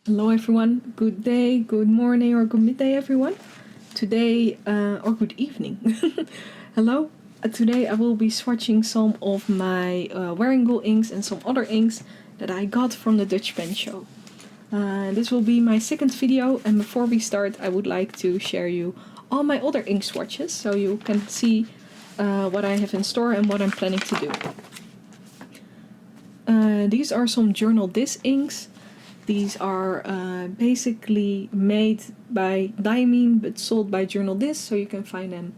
Hello everyone, good day, good morning or good midday everyone. Today, or good evening. Hello, today I will be swatching some of my Waringul inks and some other inks that I got from the Dutch pen show. This will be my second video, and before we start I would like to share you all my other ink swatches so you can see what I have in store and what I'm planning to do. These are some Journal This inks. These are basically made by Diamine but sold by Journal This, so you can find them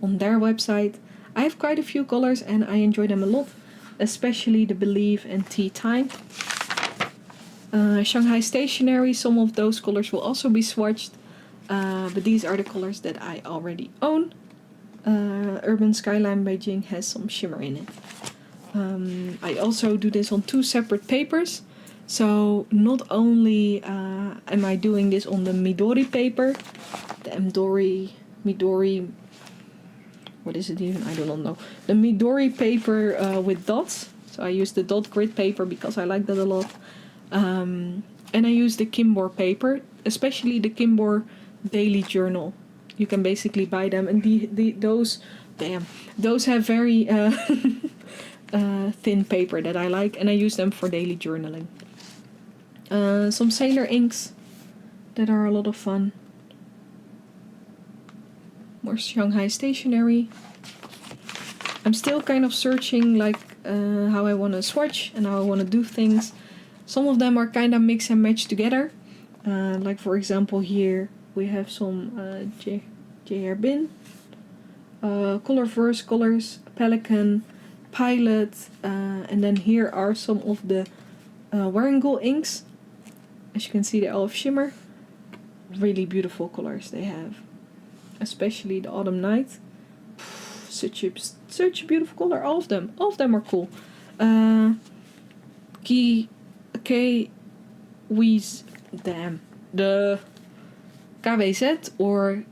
on their website. I have quite a few colors and I enjoy them a lot, especially the Believe and Tea Time. Shanghai Stationery, some of those colors will also be swatched, but these are the colors that I already own. Urban Skyline Beijing has some shimmer in it. I also do this on two separate papers. So not only am I doing this on the Midori paper, the Midori, what is it even? I do not know. The Midori paper with dots. So I use the dot grid paper because I like that a lot. And I use the Kimbor paper, especially the Kimbor Daily Journal. You can basically buy them, and those have very thin paper that I like, and I use them for daily journaling. Some Sailor inks that are a lot of fun. More Shanghai Stationery. I'm still kind of searching how I want to swatch and how I want to do things. Some of them are kind of mix and match together. Like for example here we have some J.R. Bin, Colorverse colors, Pelican, Pilot, and then here are some of the Waringul inks. As you can see, they all have shimmer. Really beautiful colors they have, especially the Autumn Night. Such a beautiful color. All of them are cool. The KWZ or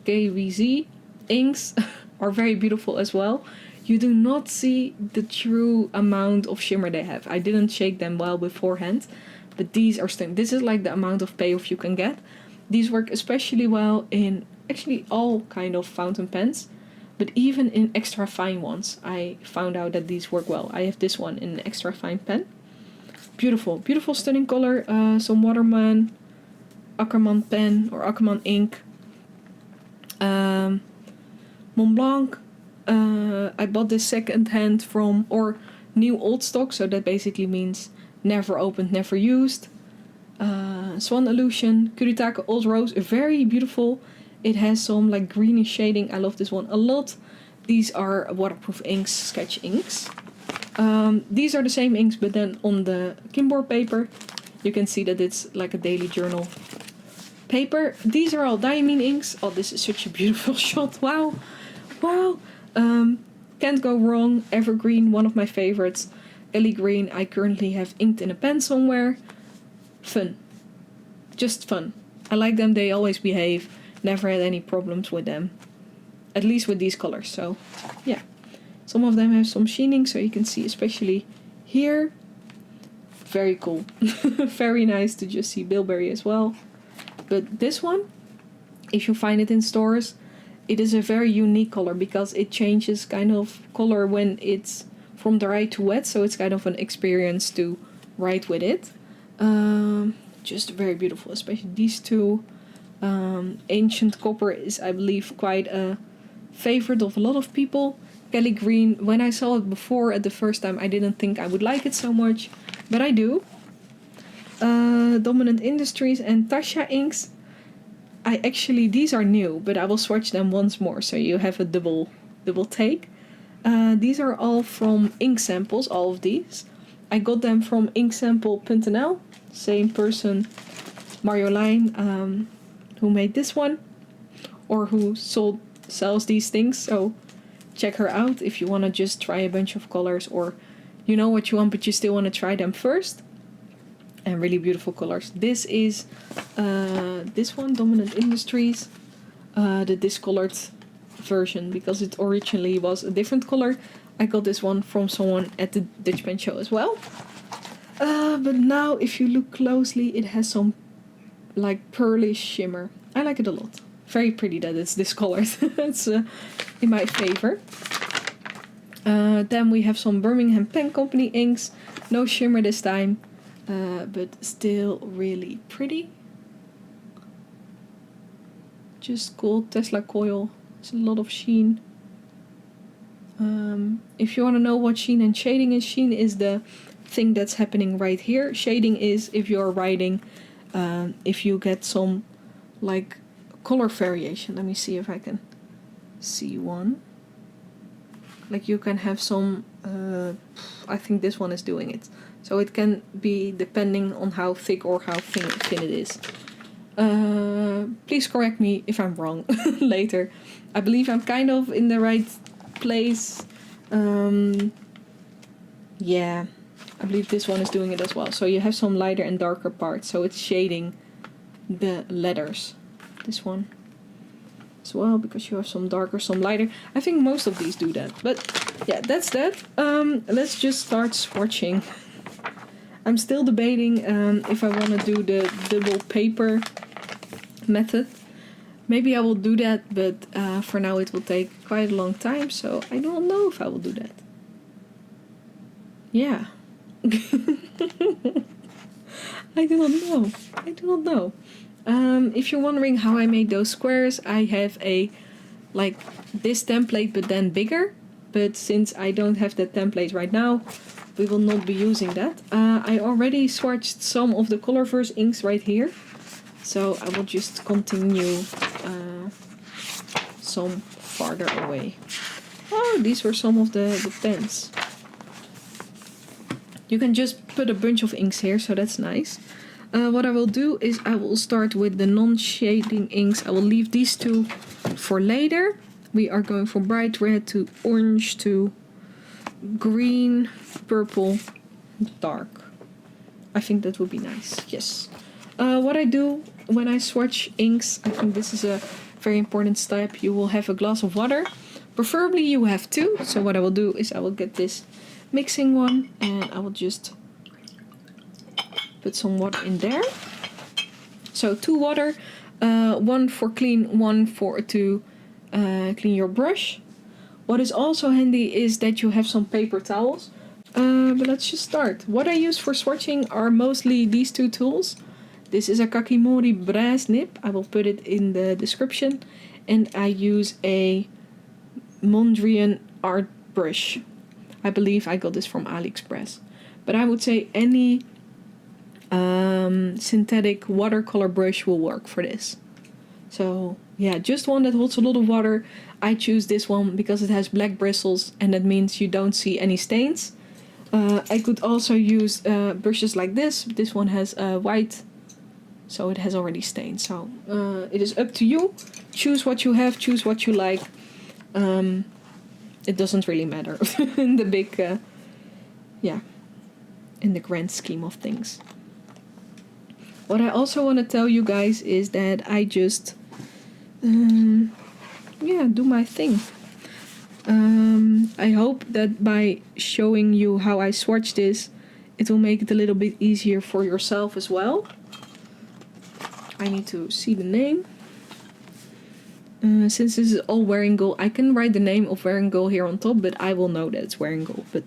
KWZ inks are very beautiful as well. You do not see the true amount of shimmer they have. I didn't shake them well beforehand, but these are stunning. This is like the amount of payoff you can get. These work especially well in actually all kind of fountain pens, but even in extra fine ones. I found out that these work well. I have this one in an extra fine pen. Beautiful, stunning color. Some Waterman, Ackerman pen or Ackerman ink. Mont Blanc. I bought this second hand from, or new old stock, so that basically means never opened, never used. Swan Illusion, Kuritake Old Rose, very beautiful. It has some like greenish shading. I love this one a lot. These are waterproof inks, sketch inks. These are the same inks, but then on the Kimbor paper. You can see that it's like a daily journal paper. These are all Diamine inks. Oh, this is such a beautiful shot. Wow. Can't go wrong. Evergreen, one of my favorites. Ellie Green, I currently have inked in a pen somewhere. Fun. Just fun. I like them, they always behave. Never had any problems with them. At least with these colors, so yeah. Some of them have some sheening, so you can see especially here. Very cool. Very nice to just see bilberry as well. But this one, if you find it in stores, it is a very unique color because it changes kind of color when it's from dry to wet, so it's kind of an experience to write with it. Just very beautiful, especially these two. Ancient Copper is, I believe, quite a favorite of a lot of people. Kelly Green, when I saw it before at the first time, I didn't think I would like it so much, but I do. Dominant Industries and Taccia inks. These are new, but I will swatch them once more, so you have a double take. These are all from Ink Samples, all of these. I got them from inksample.nl, same person, Marjolein, who made this one, or who sells these things, so check her out if you want to just try a bunch of colors, or you know what you want but you still want to try them first. And really beautiful colors. This is this one, Dominant Industries, the discolored version, because it originally was a different color. I got this one from someone at the Dutch pen show as well. But now if you look closely, it has some like pearly shimmer. I like it a lot. Very pretty that it's discolored. It's in my favor. Then we have some Birmingham Pen Company inks. No shimmer this time, but still really pretty. Just gold Tesla coil. It's a lot of sheen. If you want to know what sheen and shading is the thing that's happening right here. Shading is if you're writing, if you get some like color variation. Let me see if I can see one. Like you can have some, I think this one is doing it. So it can be depending on how thick or how thin it is. Please correct me if I'm wrong later. I believe I'm kind of in the right place. Yeah, I believe this one is doing it as well. So you have some lighter and darker parts. So it's shading the letters. This one as well, because you have some darker, some lighter. I think most of these do that. But yeah, that's that. Let's just start swatching. I'm still debating if I want to do the double paper method. Maybe I will do that, but for now it will take quite a long time, so I don't know if I will do that. Yeah. I do not know. If you're wondering how I made those squares, I have like this template but then bigger. But since I don't have that template right now, we will not be using that. I already swatched some of the Colorverse inks right here. So I will just continue some farther away. Oh, these were some of the pens. You can just put a bunch of inks here, so that's nice. What I will do is I will start with the non-shading inks. I will leave these two for later. We are going from bright red to orange to green, purple, dark. I think that would be nice, yes. What I do when I swatch inks, I think this is a very important step. You will have a glass of water. Preferably you have two. So what I will do is I will get this mixing one and I will just put some water in there. So 2 water, one for clean, one for to clean your brush. What is also handy is that you have some paper towels. But let's just start. What I use for swatching are mostly these two tools. This is a kakimori brass nib. I will put it in the description. And I use a Mondrian art brush. I believe I got this from AliExpress. But I would say any synthetic watercolor brush will work for this. So yeah, just one that holds a lot of water. I choose this one because it has black bristles and that means you don't see any stains. I could also use brushes like this. This one has white, so it has already stains. So it is up to you. Choose what you have, choose what you like. It doesn't really matter in the big, in the grand scheme of things. What I also want to tell you guys is that I just, do my thing. I hope that by showing you how I swatch this, it will make it a little bit easier for yourself as well. I need to see the name. Since this is all wearing gold, I can write the name of wearing gold here on top, but I will know that it's wearing gold. But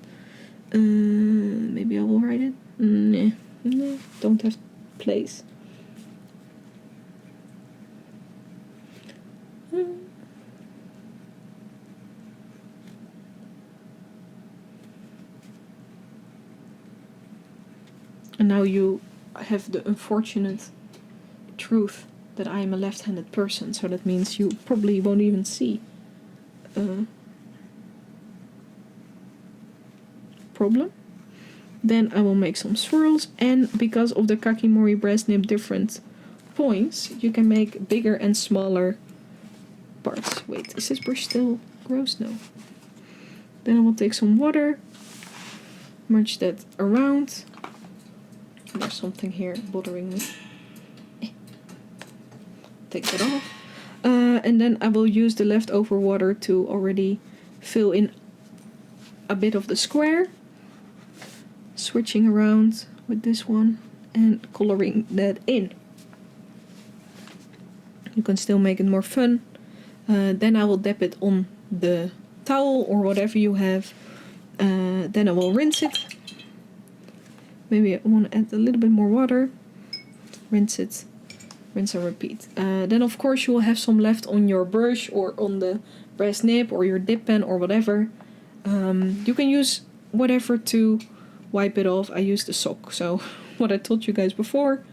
maybe I will write it. Nah, don't have place. And now you have the unfortunate truth that I am a left-handed person, so that means you probably won't even see problem. Then I will make some swirls, and because of the kakimori brass nib different points, you can make bigger and smaller parts. Wait, is this brush still gross? No. Then I will take some water, merge that around. There's something here bothering me. Take that off. And then I will use the leftover water to already fill in a bit of the square. Switching around with this one and coloring that in. You can still make it more fun. Then I will dip it on the towel or whatever you have. Then I will rinse it. Maybe I want to add a little bit more water. Rinse it. Rinse and repeat. Then of course you will have some left on your brush or on the brass nib or your dip pen or whatever. You can use whatever to wipe it off. I used a sock. So what I told you guys before.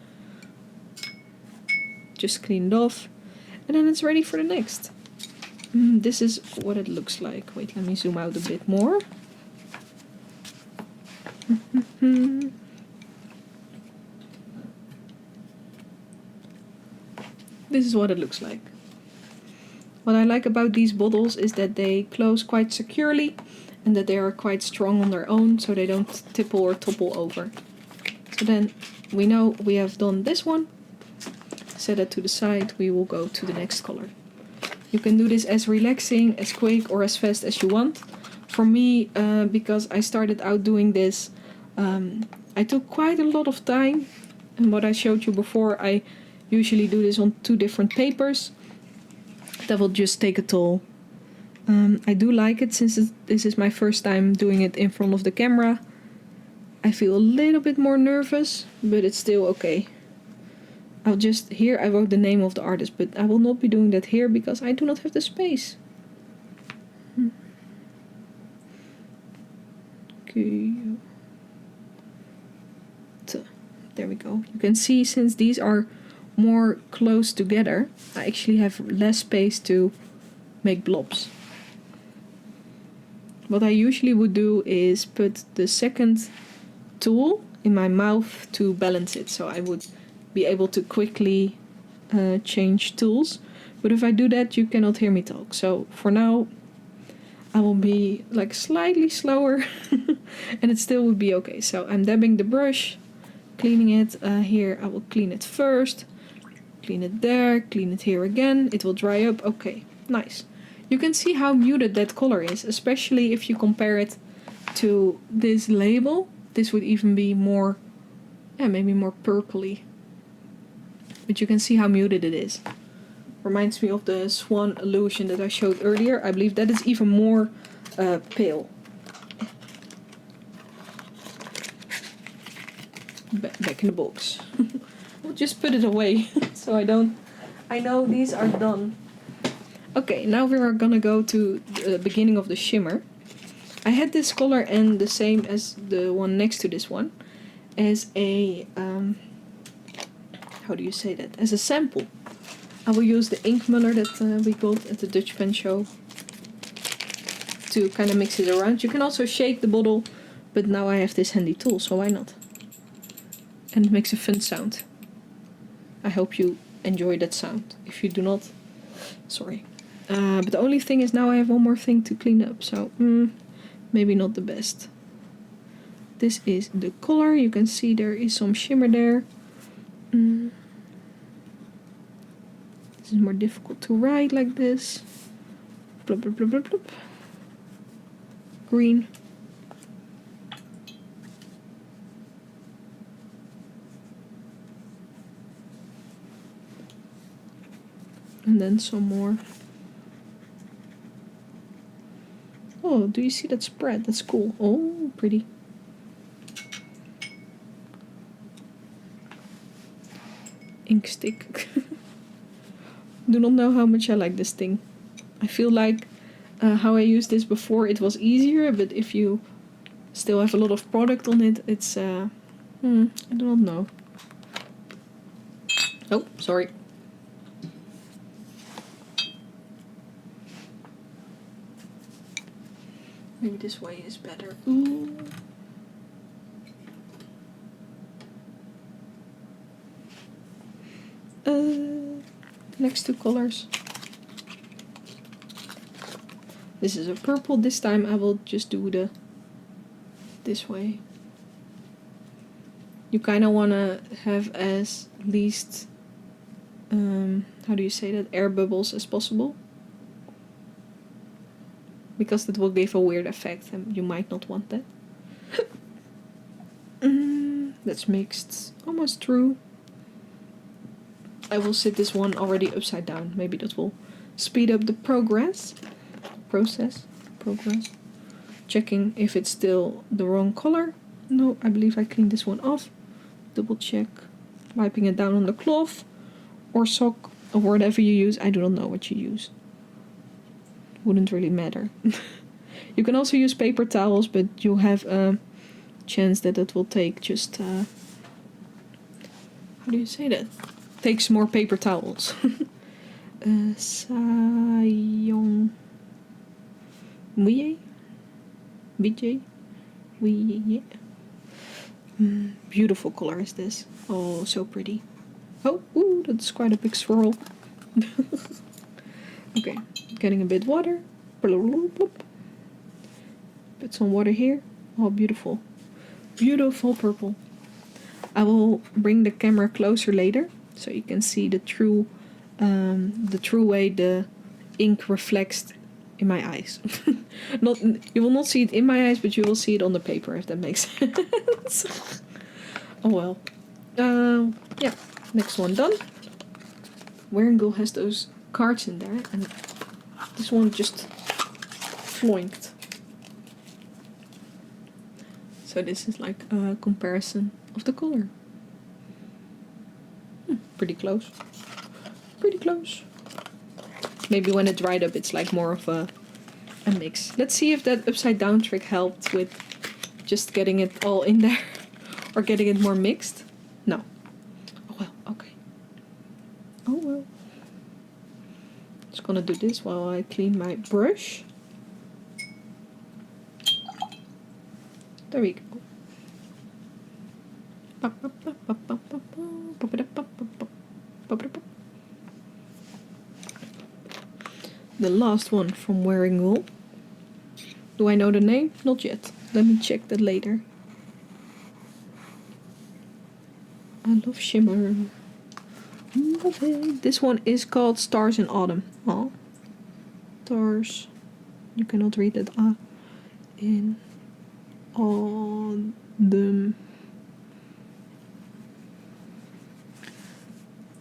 Just clean it off. And then it's ready for the next. This is what it looks like. Wait, let me zoom out a bit more. This is what it looks like. What I like about these bottles is that they close quite securely and that they are quite strong on their own, so they don't tipple or topple over. So then we know we have done this one. Set it to the side. We will go to the next color. You can do this as relaxing, as quick, or as fast as you want. For me, because I started out doing this, I took quite a lot of time. And what I showed you before, I usually do this on 2 different papers. That will just take a toll. I do like it since this is my first time doing it in front of the camera. I feel a little bit more nervous, but it's still okay. Here I wrote the name of the artist, but I will not be doing that here because I do not have the space. Okay. So, there we go. You can see since these are more close together, I actually have less space to make blobs. What I usually would do is put the second tool in my mouth to balance it, so I would be able to quickly change tools. But if I do that, you cannot hear me talk. So for now, I will be like slightly slower and it still would be okay. So I'm dabbing the brush, cleaning it. Here I will clean it first. Clean it there, clean it here again. It will dry up. Okay, nice. You can see how muted that color is, especially if you compare it to this label. This would even be more, maybe more purpley. But you can see how muted it is. Reminds me of the swan illusion that I showed earlier. I believe that is even more pale. Back in the box. We'll just put it away so I know these are done. Okay, now we are gonna go to the beginning of the shimmer. I had this color and the same as the one next to this one as a how do you say that? As a sample. I will use the ink muller that we got at the Dutch pen show to kind of mix it around. You can also shake the bottle, but now I have this handy tool, so why not? And it makes a fun sound. I hope you enjoy that sound. If you do not, sorry. But the only thing is now I have one more thing to clean up, so maybe not the best. This is the color. You can see there is some shimmer there. This is more difficult to write like this. Blub, blub, blub, blub, blub. Green. And then some more. Oh, do you see that spread? That's cool. Oh, pretty. Ink stick. Do not know how much I like this thing. I feel like how I used this before, it was easier, but if you still have a lot of product on it, it's I do not know. Oh, sorry. Maybe this way is better. Ooh. Next 2 colors. This is a purple. This time I will just do this way. You kind of want to have as least, how do you say that, air bubbles as possible. Because that will give a weird effect and you might not want that. That's mixed almost through. I will sit this one already upside down. Maybe that will speed up the process. Checking if it's still the wrong color. No, I believe I cleaned this one off. Double check. Wiping it down on the cloth or sock or whatever you use. I do not know what you use. Wouldn't really matter. You can also use paper towels, but you'll have a chance that it will take just how do you say that? Takes more paper towels. Sayong Muye? BJ? Yeah. Beautiful color is this. Oh, so pretty. Oh, ooh, that's quite a big swirl. Okay, getting a bit water. Put some water here. Oh, beautiful. Beautiful purple. I will bring the camera closer later so you can see the true way the ink reflects in my eyes. You will not see it in my eyes, but you will see it on the paper, if that makes sense. Oh well. Yeah, next one done. Wearingle has those cards in there, and this one just floinked. So this is like a comparison of the color. Pretty close. Pretty close. Maybe when it dried up it's like more of a mix. Let's see if that upside down trick helped with just getting it all in there. Or getting it more mixed. No. Oh well, okay. Oh well. Just gonna do this while I clean my brush. There we go. The last one from Wearingle. Do I know the name? Not yet. Let me check that later. I love Shimmer. Love it. This one is called Stars in Autumn. Oh. Stars. You cannot read that. In autumn.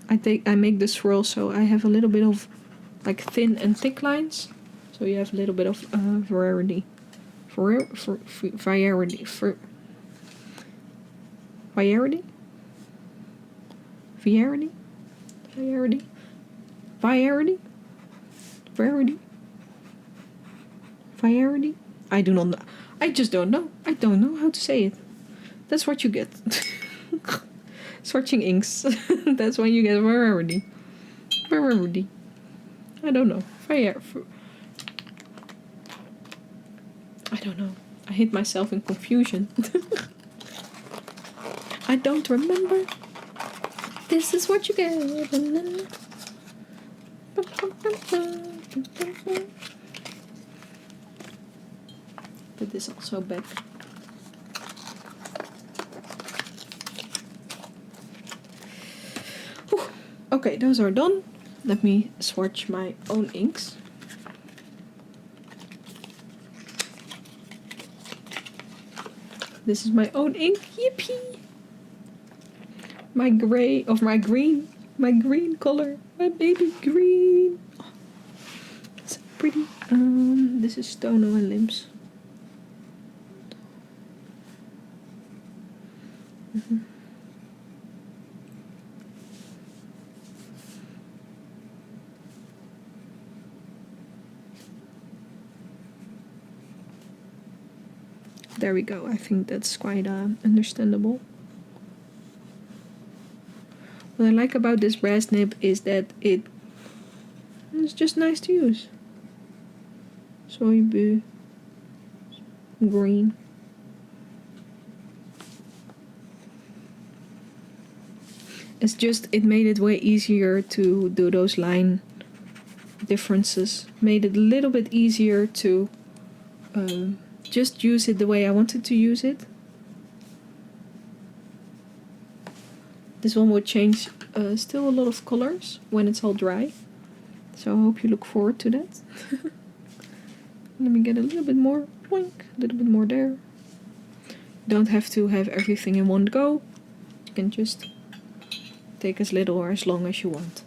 I make the swirl so I have a little bit of like thin and thick lines. So you have a little bit of variety. Variety. I do not know. I just don't know. I don't know how to say it. That's what you get. Swatching inks. That's when you get variety. I don't know. I don't know. I hit myself in confusion. I don't remember. This is what you get. Put this also back. Whew. Okay, those are done. Let me swatch my own inks. This is my own ink. Yippee! My green color. My baby green. Oh, so pretty. This is Tono Lims. There we go. I think that's quite understandable. What I like about this brass nib is that it's just nice to use. Zoibu green. It made it way easier to do those line differences. Made it a little bit easier to just use it the way I wanted to use it. This one will change still a lot of colors when it's all dry. So I hope you look forward to that. Let me get a little bit more. Boink, a little bit more there. Don't have to have everything in one go. You can just take as little or as long as you want.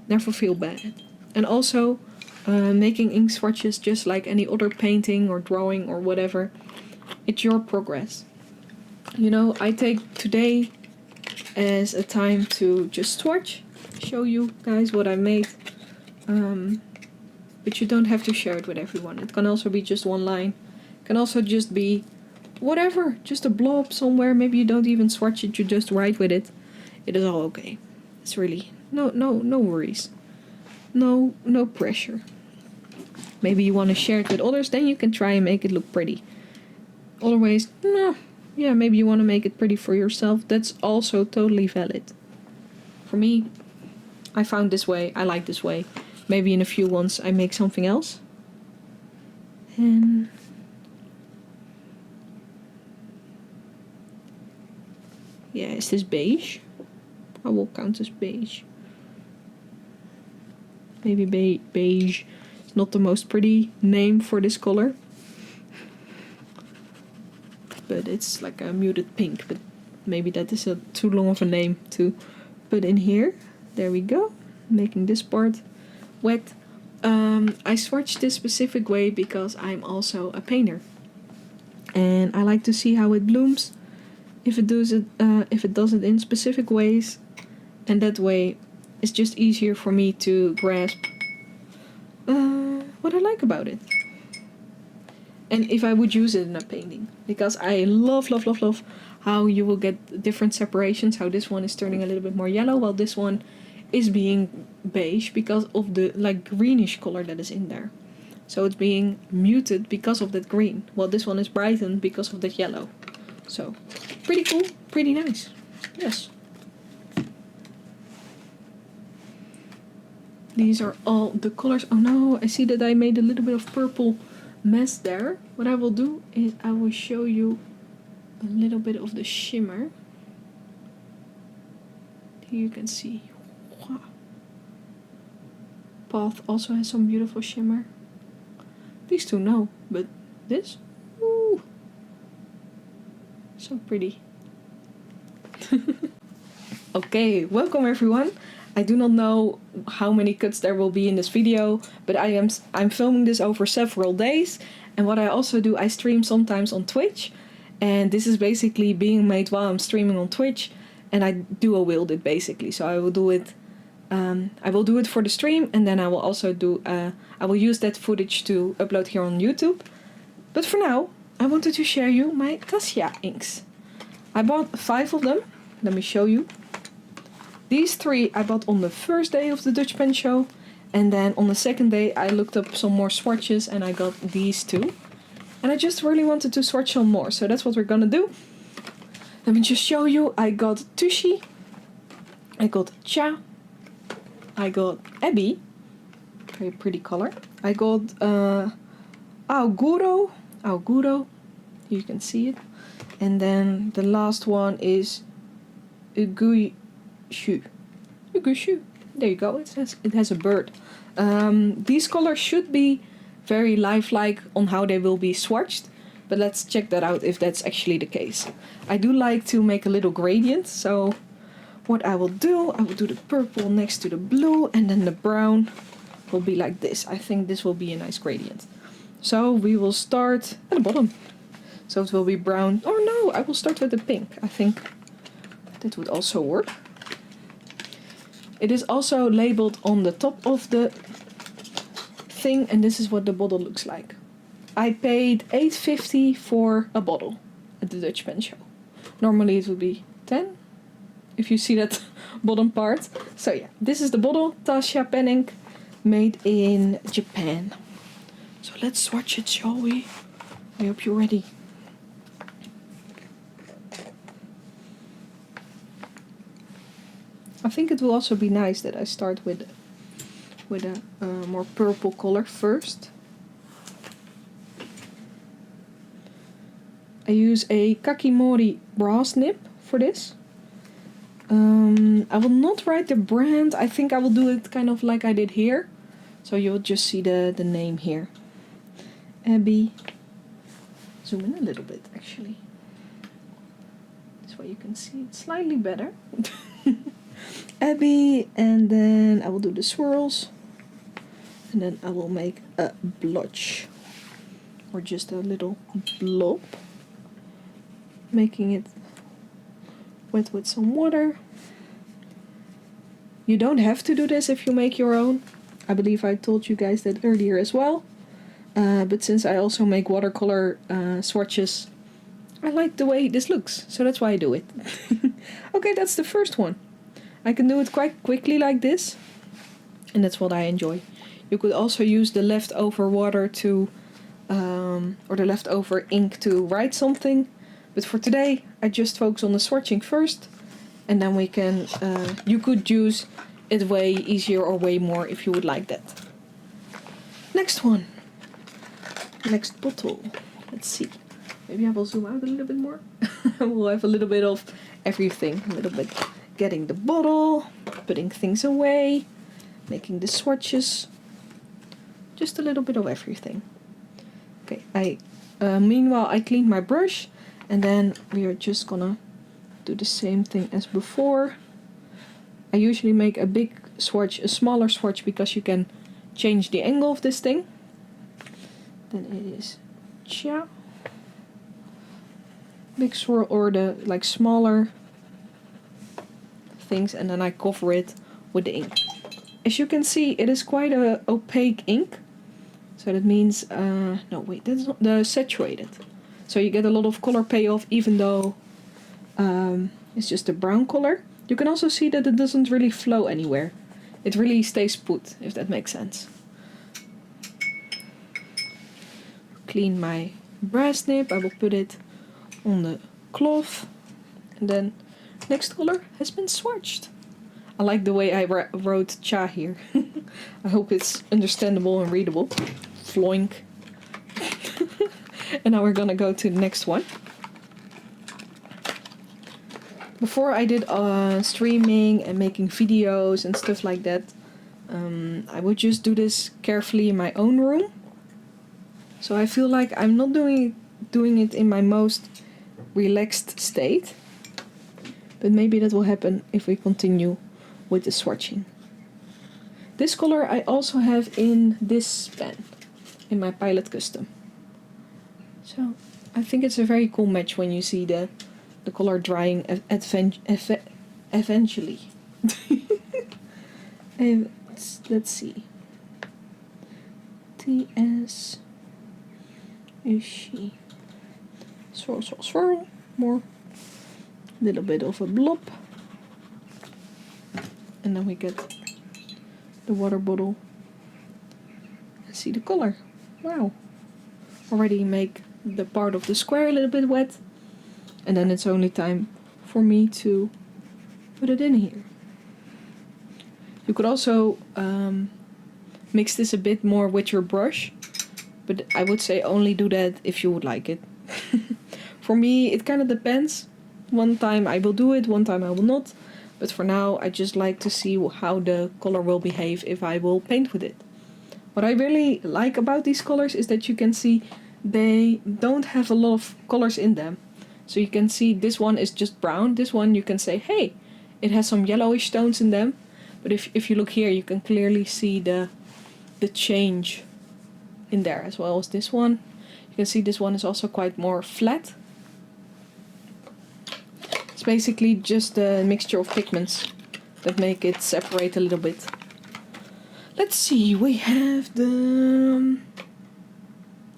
Never feel bad. And also, making ink swatches just like any other painting or drawing or whatever, it's your progress. You know, I take today as a time to just swatch, show you guys what I made. But you don't have to share it with everyone. It can also be just one line. It can also just be whatever, just a blob somewhere. Maybe you don't even swatch it, you just write with it. It is all okay. It's really no worries. No pressure. Maybe you want to share it with others, then you can try and make it look pretty. Otherwise, no. Yeah, maybe you want to make it pretty for yourself. That's also totally valid. For me, I found this way. I like this way. Maybe in a few ones I make something else. And yeah, is this beige? I will count as beige. Maybe beige is not the most pretty name for this color. But it's like a muted pink. But maybe that is too long of a name to put in here. There we go. Making this part wet. I swatch this specific way because I'm also a painter. And I like to see how it blooms. If it does it in specific ways. And that way it's just easier for me to grasp what I like about it. And if I would use it in a painting. Because I love how you will get different separations. How this one is turning a little bit more yellow while this one is being beige because of the like greenish color that is in there. So it's being muted because of that green. While this one is brightened because of that yellow. So pretty cool, pretty nice. Yes. These are all the colors. Oh no, I see that I made a little bit of purple mess there. What I will do is I will show you a little bit of the shimmer. Here you can see. Wow. Path also has some beautiful shimmer. These two no, but this? Ooh. So pretty. Okay, welcome everyone. I do not know how many cuts there will be in this video, but I'm filming this over several days. And what I also do, I stream sometimes on Twitch. And this is basically being made while I'm streaming on Twitch. And I dual wield it basically. So I will do it for the stream, and then I will also I will use that footage to upload here on YouTube. But for now, I wanted to share you my Taccia inks. I bought 5 of them. Let me show you. These 3 I bought on the first day of the Dutch Pen Show. And then on the second day I looked up some more swatches and I got these 2. And I just really wanted to swatch some more. So that's what we're gonna do. Let me just show you. I got Tsuchi. I got Taccia. I got Abby. Very pretty color. I got Aoguro. You can see it. And then the last one is Uguisu. There you go. It has a bird. These colors should be very lifelike on how they will be swatched. But let's check that out if that's actually the case. I do like to make a little gradient. So what I will do the purple next to the blue. And then the brown will be like this. I think this will be a nice gradient. So we will start at the bottom. So it will be brown. Oh no, I will start with the pink. I think that would also work. It is also labeled on the top of the thing, and this is what the bottle looks like. I paid $8.50 for a bottle at the Dutch Pen Show. Normally it would be 10, if you see that bottom part. So yeah, this is the bottle, Taccia pen ink, made in Japan. So let's swatch it, shall we? I hope you're ready. I think it will also be nice that I start with a more purple color first. I use a kakimori brass nib for this. I will not write the brand. I think I will do it kind of like I did here. So you'll just see the name here. Abby. Zoom in a little bit actually. This way you can see it slightly better. Abby, and then I will do the swirls. And then I will make a blotch. Or just a little blob. Making it wet with some water. You don't have to do this if you make your own. I believe I told you guys that earlier as well. But since I also make watercolor swatches, I like the way this looks. So that's why I do it. Okay, that's the first one. I can do it quite quickly like this. And that's what I enjoy. You could also use the leftover water to, or the leftover ink to write something. But for today, I just focus on the swatching first. And then we can, you could use it way easier or way more if you would like that. Next one. Next bottle. Let's see. Maybe I will zoom out a little bit more. We'll have a little bit of everything. A little bit getting the bottle, putting things away, making the swatches. Just a little bit of everything. Okay, meanwhile I cleaned my brush, and then we are just gonna do the same thing as before. I usually make a big swatch, a smaller swatch, because you can change the angle of this thing. Then it is Taccia. Big swirl, or the like smaller things, and then I cover it with the ink. As you can see, it is quite a opaque ink. So that means, no wait, that's not the saturated. So you get a lot of color payoff even though it's just a brown color. You can also see that it doesn't really flow anywhere. It really stays put, if that makes sense. Clean my brass nib, I will put it on the cloth. And then next color has been swatched. I like the way I wrote cha here. I hope it's understandable and readable. Floink. And now we're gonna go to the next one. Before I did streaming and making videos and stuff like that, I would just do this carefully in my own room. So I feel like I'm not doing it in my most relaxed state. But maybe that will happen if we continue with the swatching. This color I also have in this pen, in my Pilot Custom. So I think it's a very cool match when you see the color drying eventually. And let's see. TS is she. Swirl, swirl, swirl. More. Little bit of a blob. And then we get the water bottle. And see the color. Wow. Already make the part of the square a little bit wet. And then it's only time for me to put it in here. You could also mix this a bit more with your brush. But I would say only do that if you would like it. For me, it kind of depends. One time I will do it, one time I will not. But for now, I just like to see how the color will behave if I will paint with it. What I really like about these colors is that you can see they don't have a lot of colors in them. So you can see this one is just brown. This one you can say, hey, it has some yellowish tones in them. But if you look here, you can clearly see the change in there, as well as this one. You can see this one is also quite more flat. It's basically just a mixture of pigments that make it separate a little bit. Let's see, we have the...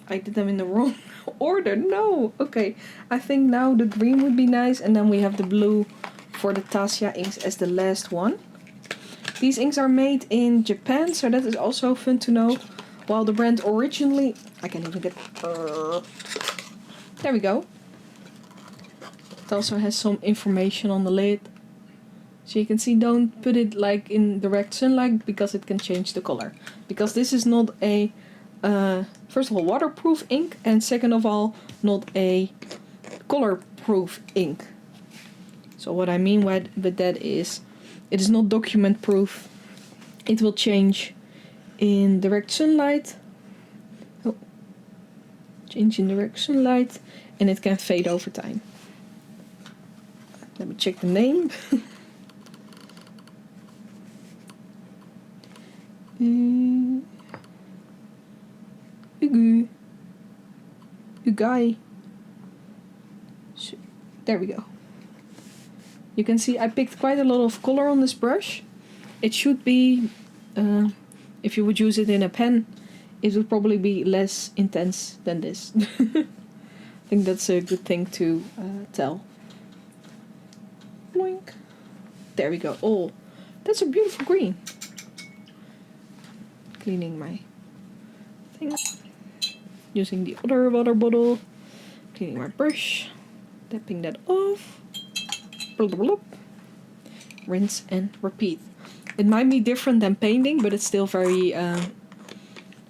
I did them in the wrong order, no! Okay, I think now the green would be nice, and then we have the blue for the Taccia inks as the last one. These inks are made in Japan, so that is also fun to know. While the brand originally... I can't even get... There we go. It also has some information on the lid. So you can see, don't put it like in direct sunlight because it can change the color. Because this is not a... first of all, waterproof ink. And second of all, not a color-proof ink. So what I mean with that is... It is not document-proof. It will change in direct sunlight. Oh. Change in direct sunlight. And it can fade over time. Let me check the name. Uguisu. There we go. You can see I picked quite a lot of color on this brush. It should be, if you would use it in a pen, it would probably be less intense than this. I think that's a good thing to tell. Boink. There we go. Oh, that's a beautiful green. Cleaning my thing. Using the other water bottle. Cleaning my brush. Tapping that off. Blub, blub. Rinse and repeat. It might be different than painting, but it's still very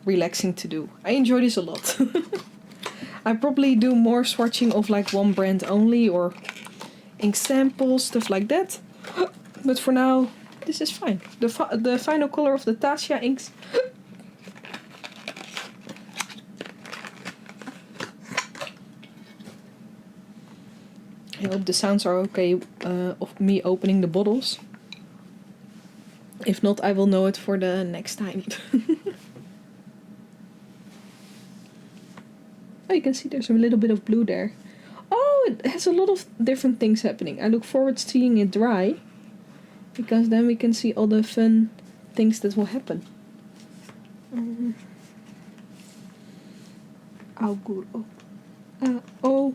relaxing to do. I enjoy this a lot. I probably do more swatching of like one brand only, or ink samples, stuff like that. But for now, this is fine. The final color of the Taccia inks. I hope the sounds are okay of me opening the bottles. If not, I will know it for the next time. Oh, you can see there's a little bit of blue there. Oh, it has a lot of different things happening. I look forward to seeing it dry, because then we can see all the fun things that will happen. Aoguro. Aoguro.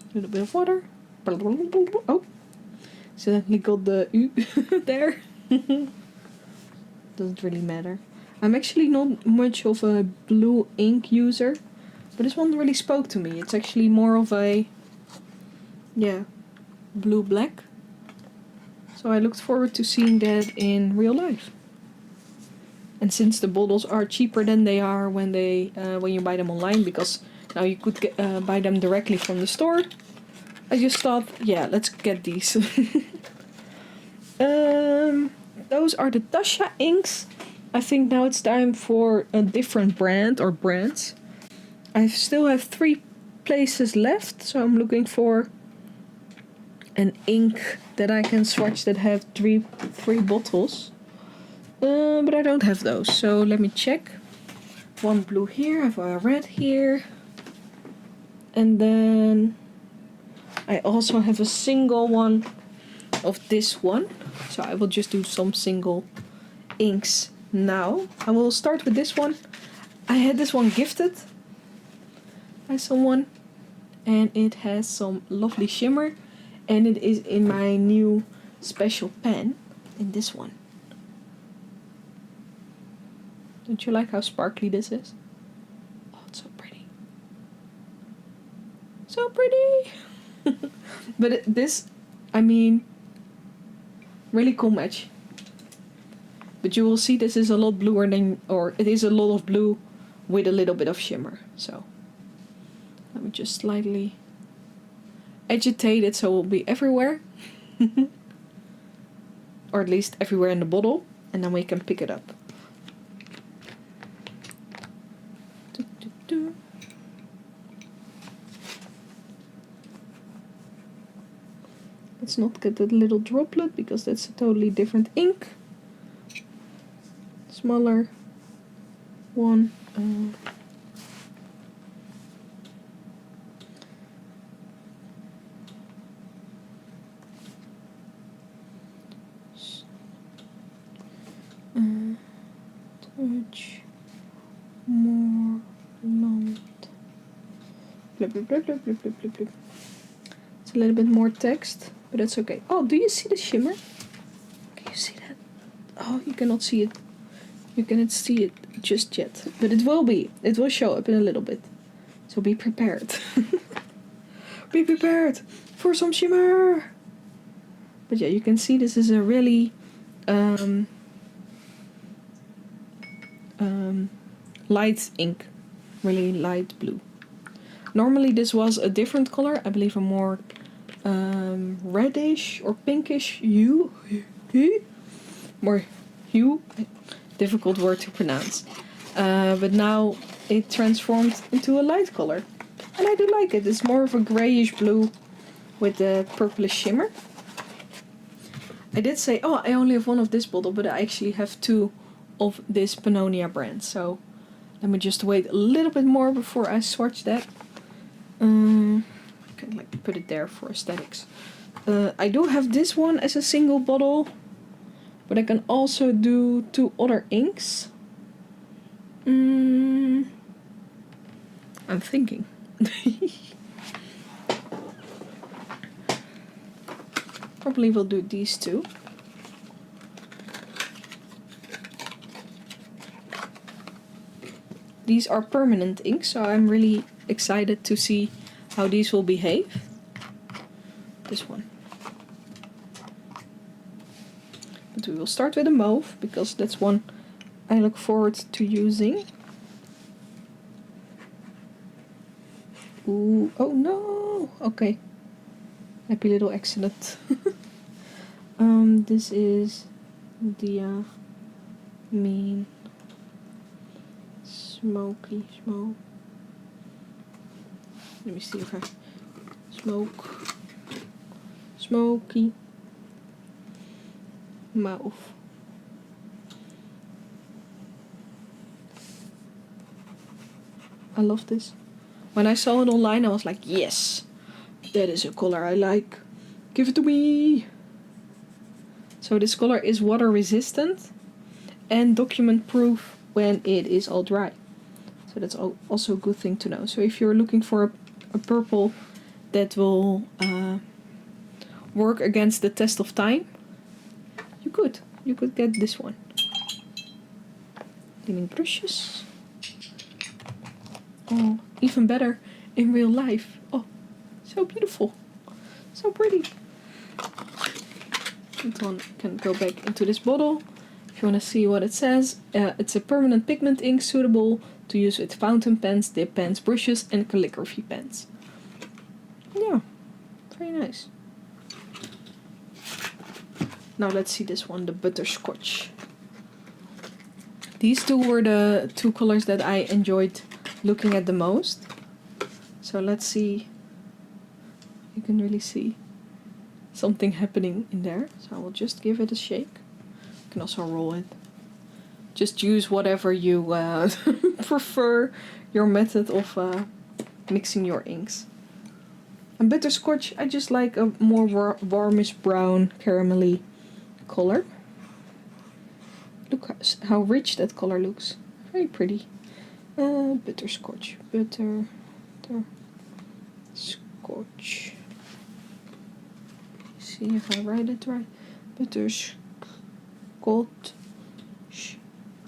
A little bit of water. Oh, accidentally got the U there. Doesn't really matter. I'm actually not much of a blue ink user, but this one really spoke to me. It's actually more of a, yeah, blue-black. So I looked forward to seeing that in real life. And since the bottles are cheaper than they are when you buy them online, because now you could buy them directly from the store, I just thought, yeah, let's get these. Those are the Taccia inks. I think now it's time for a different brand or brands. I still have 3 places left, so I'm looking for an ink that I can swatch that have 3 bottles. But I don't have those, so let me check. 1 blue here, I have a red here. And then I also have a single one of this one. So I will just do some single inks now. I will start with this one. I had this one gifted by someone, and it has some lovely shimmer, and it is in my new special pen in this one. Don't you like how sparkly this is? Oh, it's so pretty. So pretty! But this, I mean, really cool match. But you will see this is a lot bluer than, or it is a lot of blue with a little bit of shimmer. So let me just slightly agitate it so it will be everywhere. Or at least everywhere in the bottle. And then we can pick it up. Let's not get that little droplet because that's a totally different ink. Smaller one. Touch more long. Blip, blip, blip, blip, blip, blip, blip. It's a little bit more text, but that's okay. Oh, do you see the shimmer? Can you see that? Oh, you cannot see it. You cannot see it just yet. But it will be. It will show up in a little bit. So be prepared. Be prepared for some shimmer. But yeah, you can see this is a really light ink. Really light blue. Normally this was a different color. I believe a more reddish or pinkish hue. More hue. Difficult word to pronounce. But now it transformed into a light color. And I do like it. It's more of a grayish blue with the purplish shimmer. I did say, oh, I only have one of this bottle, but I actually have 2 of this Pennonia brand. So let me just wait a little bit more before I swatch that. I can like put it there for aesthetics. I do have this one as a single bottle, but I can also do 2 other inks. I'm thinking. Probably will do these 2. These are permanent inks, so I'm really excited to see how these will behave. This one. But we will start with a mauve, because that's one I look forward to using. Ooh, oh no! Okay. Happy little accident. This is the mean smoky smoke. Let me see if I smoky mauve. I love this. When I saw it online, I was like, yes, that is a color I like. Give it to me. So this color is water resistant and document proof when it is all dry. So that's also a good thing to know. So if you're looking for a purple that will work against the test of time, you could get this one. Cleaning brushes. Oh, even better in real life. Oh, so beautiful. So pretty. That one can go back into this bottle. If you want to see what it says, it's a permanent pigment ink suitable to use with fountain pens, dip pens, brushes and calligraphy pens. Yeah, very nice. Now let's see this one, the butterscotch. These 2 were the 2 colors that I enjoyed looking at the most. So let's see. You can really see something happening in there. So I will just give it a shake. You can also roll it. Just use whatever you prefer, your method of mixing your inks. And butterscotch, I just like a more warmish brown caramelly color. Look how rich that color looks. Very pretty. Butterscotch. Butterscotch. See if I write it right. Butterscotch.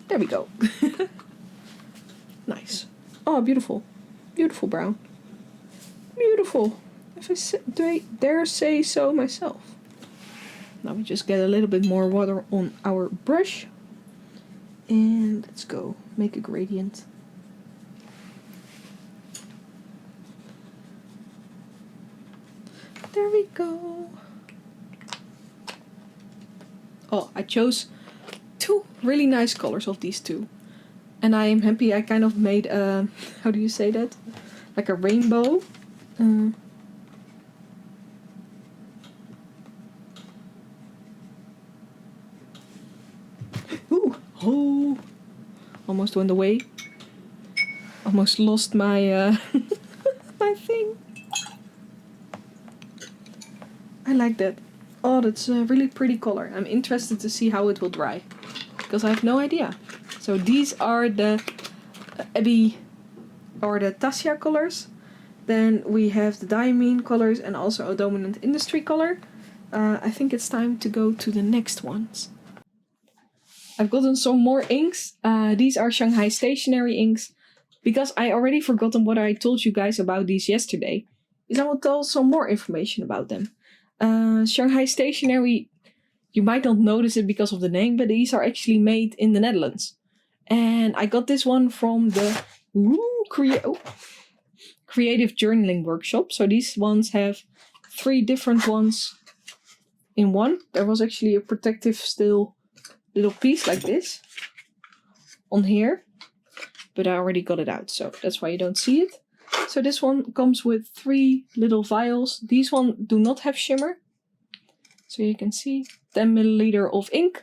There we go. Nice. Oh, beautiful. Beautiful brown. Beautiful. If I dare say so myself. Now we just get a little bit more water on our brush. And let's go make a gradient. There we go. Oh, I chose 2 really nice colors of these 2. And I am happy I kind of made a, how do you say that? Like a rainbow. Ooh, oh, almost went away. Almost lost my my thing. I like that. Oh, that's a really pretty color. I'm interested to see how it will dry, because I have no idea. So these are the Ebby or the Taccia colors. Then we have the diamine colors and also a dominant industry color. I think it's time to go to the next ones. I've gotten some more inks. These are Shanghai Stationery inks. Because I already forgotten what I told you guys about these yesterday, is I will tell some more information about them. Shanghai Stationery, you might not notice it because of the name, but these are actually made in the Netherlands. And I got this one from the creative journaling workshop. So these ones have 3 different ones in one. There was actually a protective still little piece like this on here. but I already got it out, so that's why you don't see it. So this one comes with 3 little vials. These ones do not have shimmer. So you can see 10 milliliter of ink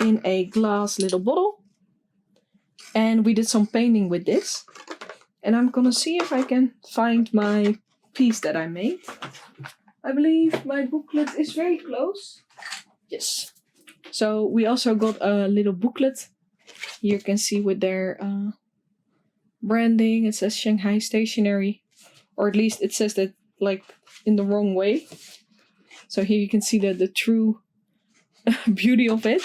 in a glass little bottle. And we did some painting with this. And I'm gonna see if I can find my piece that I made. I believe my booklet is very close. Yes. So we also got a little booklet. You can see with their branding. It says Shanghai Stationery. Or at least it says that like in the wrong way. So here you can see the true beauty of it.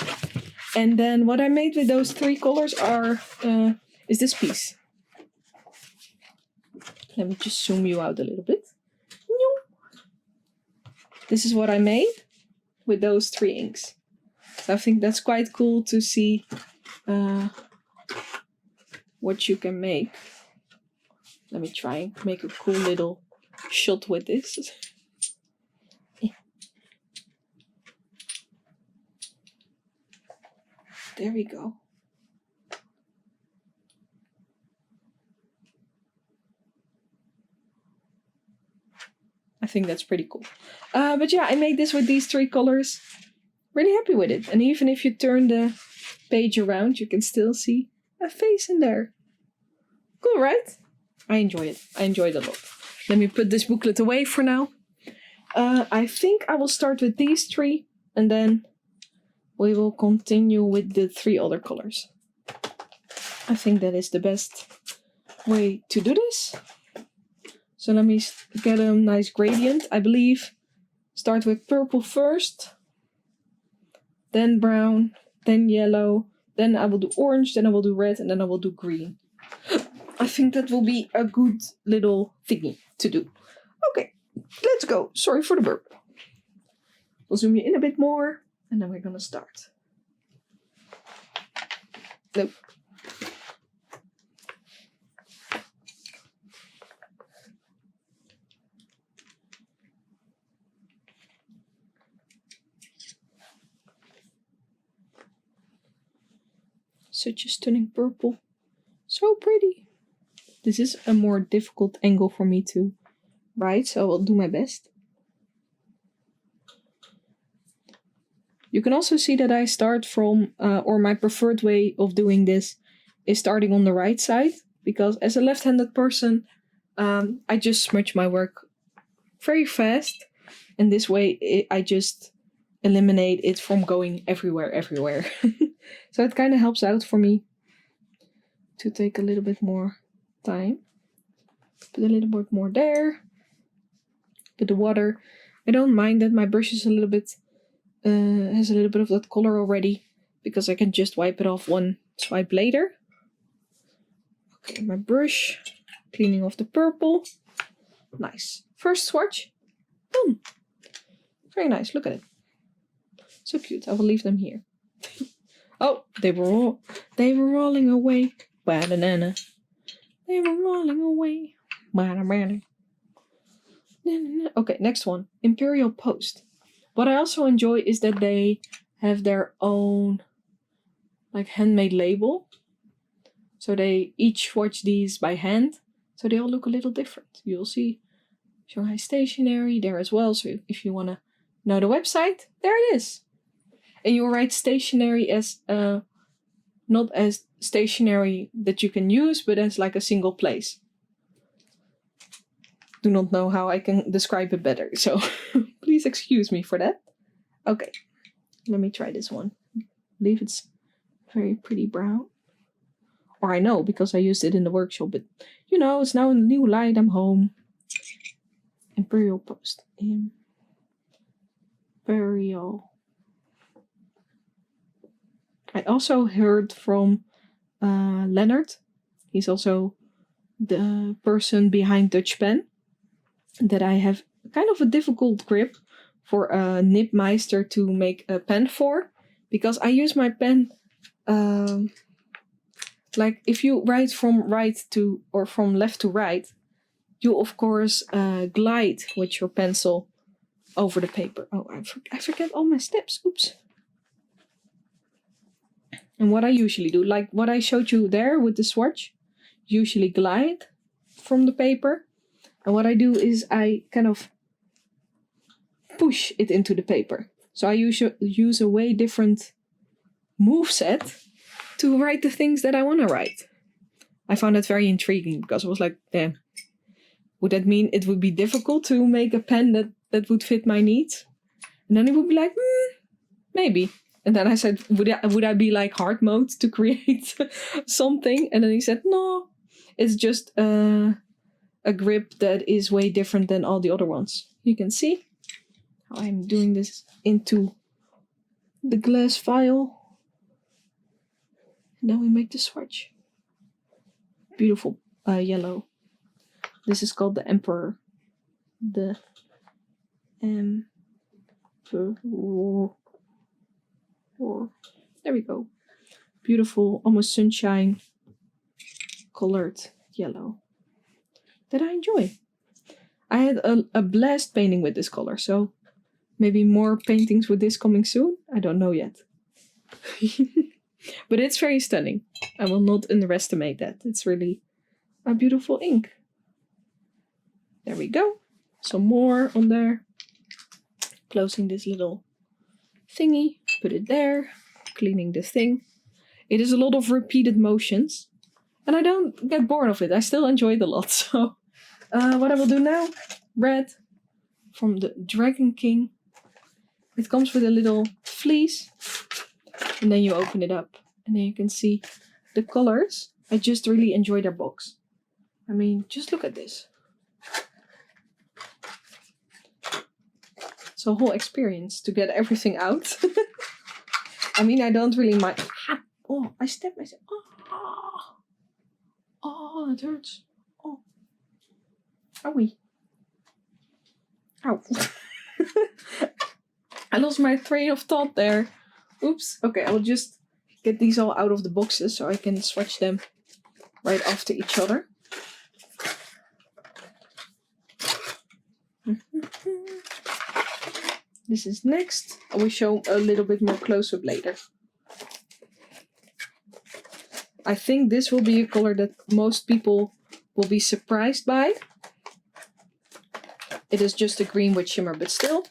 And then what I made with those 3 colors is this piece. Let me just zoom you out a little bit. This is what I made with those 3 inks. So I think that's quite cool to see what you can make. Let me try and make a cool little shot with this. There we go. I think that's pretty cool. But yeah, I made this with these 3 colors. Really happy with it. And even if you turn the page around, you can still see a face in there. Cool, right? I enjoy it. I enjoyed it a lot. Let me put this booklet away for now. I think I will start with these 3 and then we will continue with the 3 other colors. I think that is the best way to do this. So let me get a nice gradient. I believe start with purple first, then brown, then yellow, then I will do orange, then I will do red, and then I will do green. I think that will be a good little thingy to do. Okay, let's go. Sorry for the burp. We'll zoom you in a bit more, and then we're gonna start. Nope. Such a stunning purple. So pretty. This is a more difficult angle for me to write, so I'll do my best. You can also see that I start from, or my preferred way of doing this is starting on the right side, because as a left-handed person, I just smudge my work very fast, and this way I just eliminate it from going everywhere. So it kind of helps out for me to take a little bit more time. Put a little bit more there. Put the water. I don't mind that my brush is a little bit has a little bit of that color already, because I can just wipe it off one swipe later. Okay, my brush, cleaning off the purple. Nice. First swatch. Boom. Very nice. Look at it. So cute. I will leave them here. Oh, they were rolling away. Banana. They were rolling away. Banana. Okay, next one. Imperial Post. What I also enjoy is that they have their own like handmade label. So they each swatch these by hand. So they all look a little different. You'll see Shanghai Stationery there as well. So if you want to know the website, there it is. And you'll write stationery as not as stationery that you can use, but as like a single place. Do not know how I can describe it better, so please excuse me for that. Okay, let me try this one. I believe it's very pretty brown. Or I know, because I used it in the workshop, but you know, it's now in a new light. I'm home. Imperial Post. Imperial. I also heard from Leonard. He's also the person behind Dutch Pen. That I have kind of a difficult grip for a nibmeister to make a pen for. Because I use my pen, like if you write from right to, or from left to right, you of course glide with your pencil over the paper. Oh, I forget all my steps. Oops. And what I usually do, like what I showed you there with the swatch, usually glide from the paper. And what I do is I kind of push it into the paper. So I use a way different moveset to write the things that I want to write. I found that very intriguing because I was like, damn, would that mean it would be difficult to make a pen that would fit my needs? And then it would be like, maybe. And then I said, would I be like hard mode to create something? And then he said, no, it's just a grip that is way different than all the other ones. You can see how I'm doing this into the glass vial. And then we make the swatch. Beautiful yellow. This is called the Emperor. The Emperor. There we go. Beautiful, almost sunshine colored yellow that I enjoy. I had a blast painting with this color, so maybe more paintings with this coming soon. I don't know yet. But it's very stunning. I will not underestimate that. It's really a beautiful ink. There we go. Some more on there. Closing this little thingy. Put it there. Cleaning the thing. It is a lot of repeated motions. And I don't get bored of it. I still enjoy it a lot. So what I will do now. Red. From the Dragon King. It comes with a little fleece. And then you open it up. And then you can see the colors. I just really enjoy their box. I mean, just look at this. It's a whole experience to get everything out. I mean, I don't really mind. Oh, I stepped myself. Oh, it hurts. Oh. Owie. Ow. I lost my train of thought there. Oops. Okay, I will just get these all out of the boxes so I can swatch them right after each other. This is next. I will show a little bit more close-up later. I think this will be a color that most people will be surprised by. It is just a green with shimmer, but still,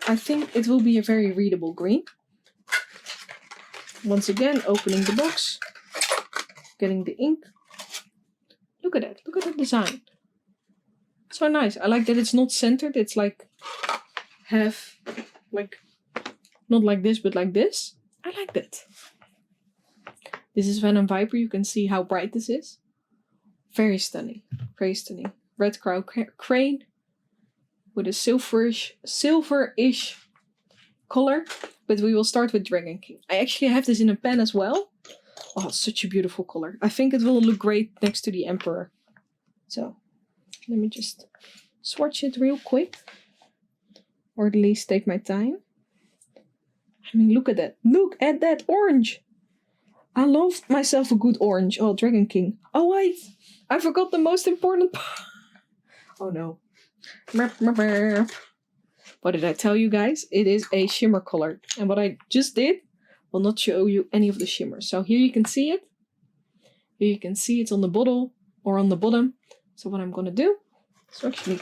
I think it will be a very readable green. Once again, opening the box, getting the ink. Look at that. Look at the design. So nice. I like that it's not centered. It's like half, like, not like this, but like this. I like that. This is Venom Viper. You can see how bright this is. Very stunning. Very stunning. Red crown crane with a silverish color. But we will start with Dragon King. I actually have this in a pen as well. Oh, it's such a beautiful color. I think it will look great next to the Emperor. So, let me just swatch it real quick. Or at least take my time. I mean, look at that. Look at that orange. I love myself a good orange. Oh, Dragon King. Oh, wait. I forgot the most important part. Oh, no. What did I tell you guys? It is a shimmer color. And what I just did will not show you any of the shimmer. So here you can see it. Here you can see it's on the bottle or on the bottom. So what I'm going to do is actually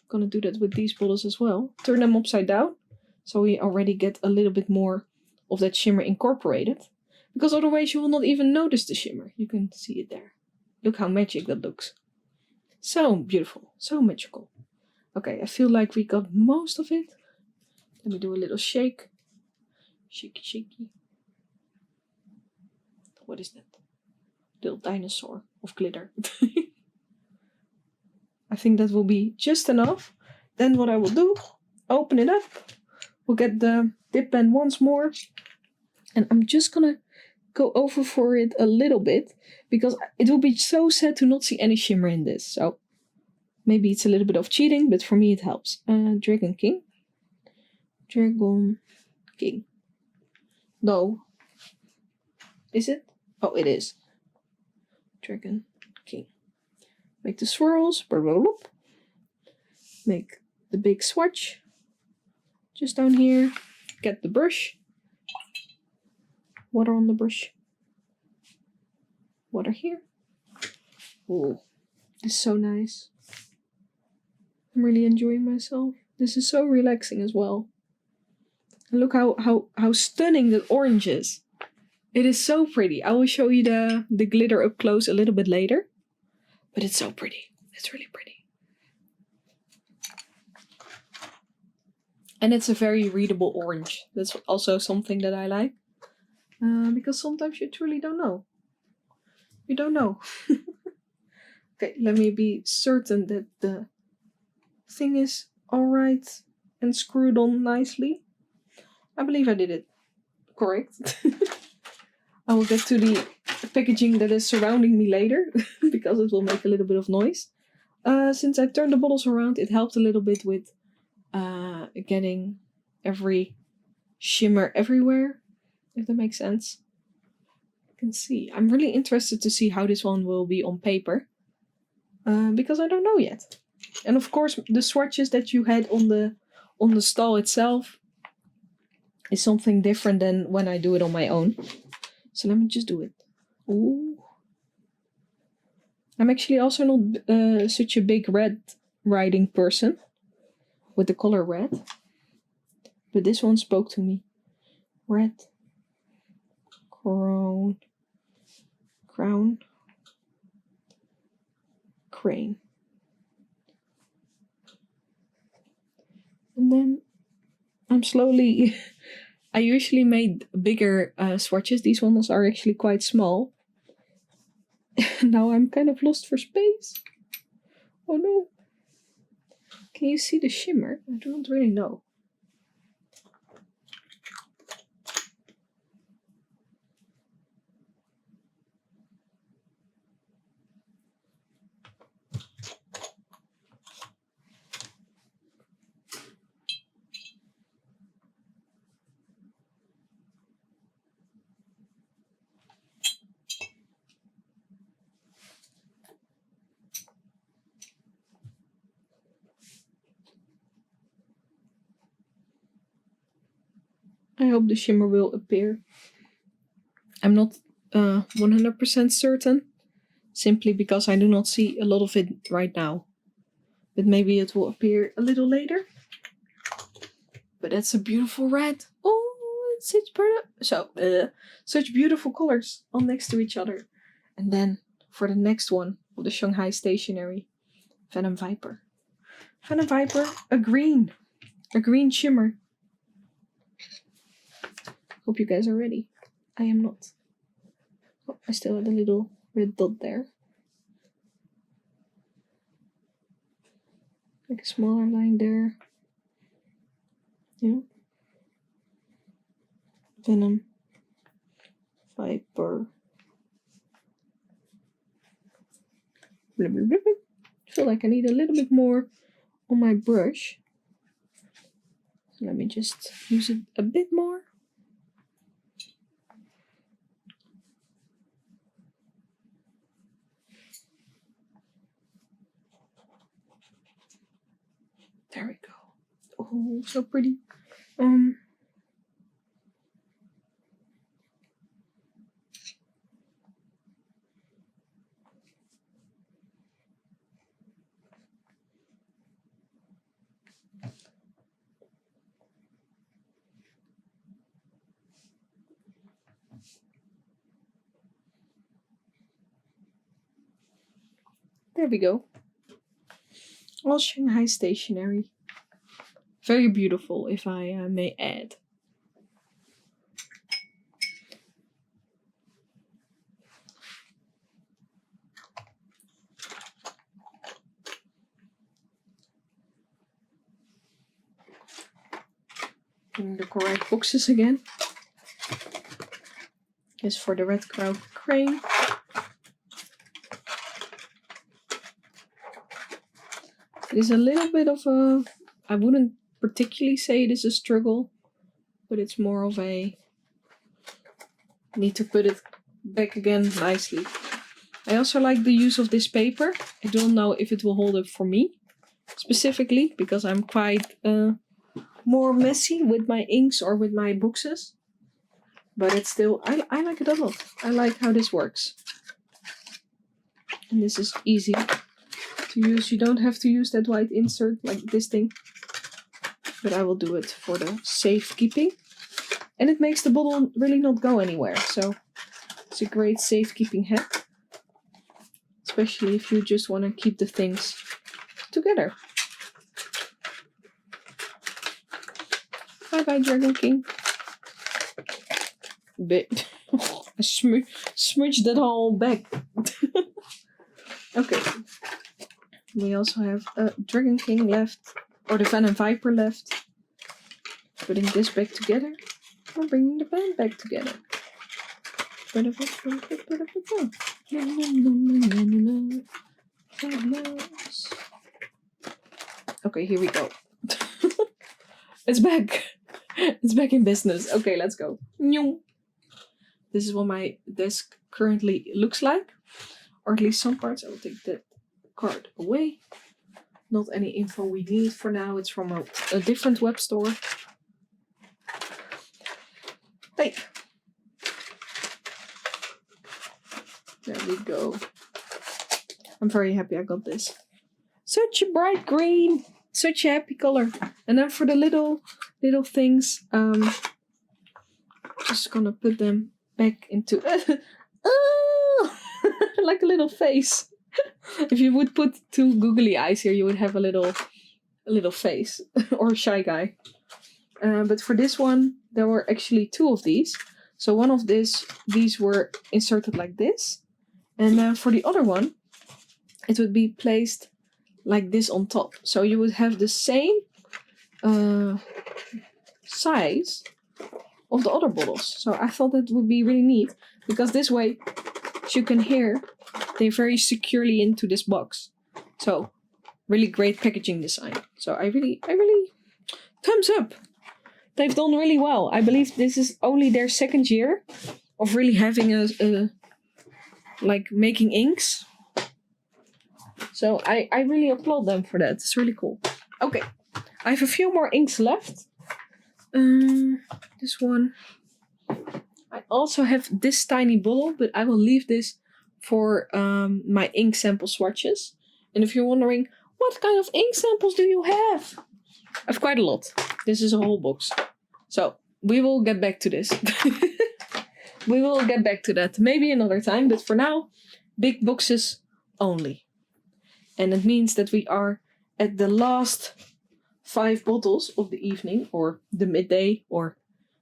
going to do that with these bottles as well. Turn them upside down. So we already get a little bit more of that shimmer incorporated. Because otherwise you will not even notice the shimmer. You can see it there. Look how magic that looks. So beautiful. So magical. Okay, I feel like we got most of it. Let me do a little shake. Shaky, shaky. What is that? Little dinosaur of glitter. I think that will be just enough. Then what I will do, open it up. We'll get the dip pen once more. And I'm just gonna go over for it a little bit. Because it will be so sad to not see any shimmer in this. So maybe it's a little bit of cheating, but for me it helps. Dragon King. Dragon King. No. Is it? Oh, it is. Dragon King. Make the swirls. Make the big swatch. Just down here. Get the brush. Water on the brush. Water here. Oh, this is so nice. I'm really enjoying myself. This is so relaxing as well. And look how stunning the orange is. It is so pretty. I will show you the glitter up close a little bit later. But it's so pretty. It's really pretty. And it's a very readable orange. That's also something that I like. Because sometimes you truly don't know. You don't know. Okay, let me be certain that the thing is alright and screwed on nicely. I believe I did it correct. I will get to the packaging that is surrounding me later, because it will make a little bit of noise. Since I turned the bottles around, it helped a little bit with getting every shimmer everywhere, if that makes sense. You can see. I'm really interested to see how this one will be on paper, because I don't know yet. And of course, the swatches that you had on the stall itself is something different than when I do it on my own. So let me just do it. Ooh. I'm actually also not such a big red writing person with the color red. But this one spoke to me. Red. Crown. Crane. And then I'm slowly... I usually made bigger swatches. These ones are actually quite small. Now I'm kind of lost for space. Oh no. Can you see the shimmer? I don't really know. I hope the shimmer will appear. I'm not 100% certain, simply because I do not see a lot of it right now. But maybe it will appear a little later. But that's a beautiful red. Oh, it's such beautiful colors all next to each other. And then for the next one of the Shanghai Stationery, Venom Viper. Venom Viper, a green shimmer. Hope you guys are ready. I am not. Oh, I still have a little red dot there. Like a smaller line there. Yeah. Venom Viper. Blah, blah, blah, blah. I feel like I need a little bit more on my brush. So let me just use it a bit more. There we go. Oh, so pretty. There we go. All Shanghai Stationery. Very beautiful, if I may add. In the correct boxes again. Is for the red crown crane. It is a little bit of a, I wouldn't particularly say it is a struggle, but it's more of a need to put it back again nicely. I also like the use of this paper. I don't know if it will hold up for me specifically, because I'm quite more messy with my inks or with my boxes. But it's still, I like it a lot. I like how this works. And this is easy to use. You don't have to use that white insert like this thing. But I will do it for the safekeeping. And it makes the bottle really not go anywhere. So it's a great safekeeping hack. Especially if you just want to keep the things together. Bye bye, Dragon King. I smudged that whole bag. Okay. We also have a Dragon King left. Or the Venom Viper left. Putting this back together. I'm bringing the band back together. Okay, here we go. It's back. It's back in business. Okay, let's go. This is what my desk currently looks like. Or at least some parts. I will take that card away. Not any info we need for now. It's from a different web store. Hey. There we go. I'm very happy I got this. Such a bright green. Such a happy color. And then for the little things, just gonna put them back into like a little face. If you would put two googly eyes here, you would have a little face or a shy guy. But for this one, there were actually two of these. So one of these were inserted like this. And for the other one, it would be placed like this on top. So you would have the same size of the other bottles. So I thought that would be really neat. Because this way, as you can hear, they're very securely into this box. So, really great packaging design. So I really, thumbs up. They've done really well. I believe this is only their second year of really having like making inks. So I really applaud them for that. It's really cool. Okay, I have a few more inks left. This one. I also have this tiny bottle, but I will leave this for my ink sample swatches. And if you're wondering, what kind of ink samples do you have? I have quite a lot. This is a whole box. So, we will get back to this. We will get back to that maybe another time. But for now, big boxes only. And it means that we are at the last 5 bottles of the evening. Or the midday. Or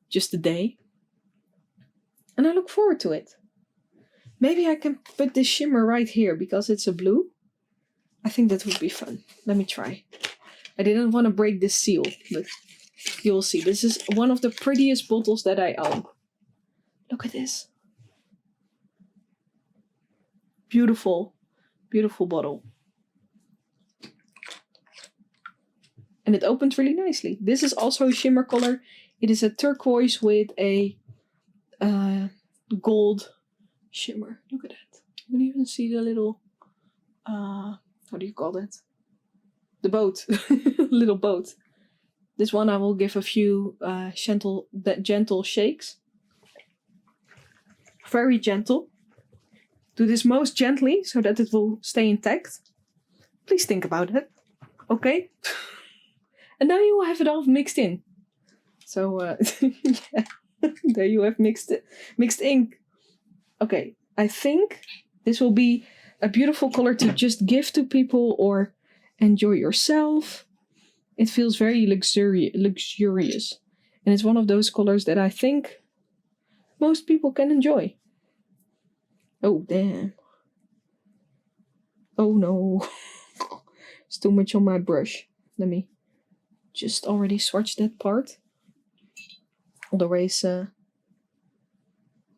just the day. And I look forward to it. Maybe I can put this shimmer right here because it's a blue. I think that would be fun. Let me try. I didn't want to break this seal, but you'll see. This is one of the prettiest bottles that I own. Look at this. Beautiful, beautiful bottle. And it opens really nicely. This is also a shimmer color. It is a turquoise with a gold shimmer. Look at that. You can even see the little, how do you call that? The boat. Little boat. This one I will give a few gentle shakes. Very gentle. Do this most gently so that it will stay intact. Please think about it. Okay? And now you will have it all mixed in. So, yeah. There you have mixed ink. Okay, I think this will be a beautiful color to just give to people or enjoy yourself. It feels very luxurious. And it's one of those colors that I think most people can enjoy. Oh, damn. Oh, no. It's too much on my brush. Let me just already swatch that part. Otherwise,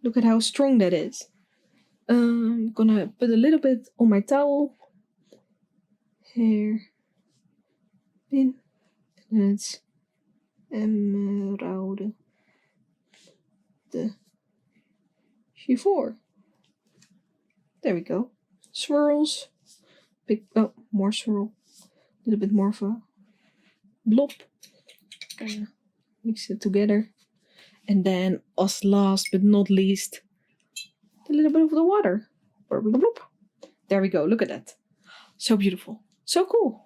look at how strong that is. I'm gonna put a little bit on my towel. Here. In. And it's Emerald. The Chiffon. There we go. Swirls. More swirl. A little bit more of a blob. Mix it together. And then, as last but not least, a little bit of the water. There we go. Look at that. So beautiful. So cool.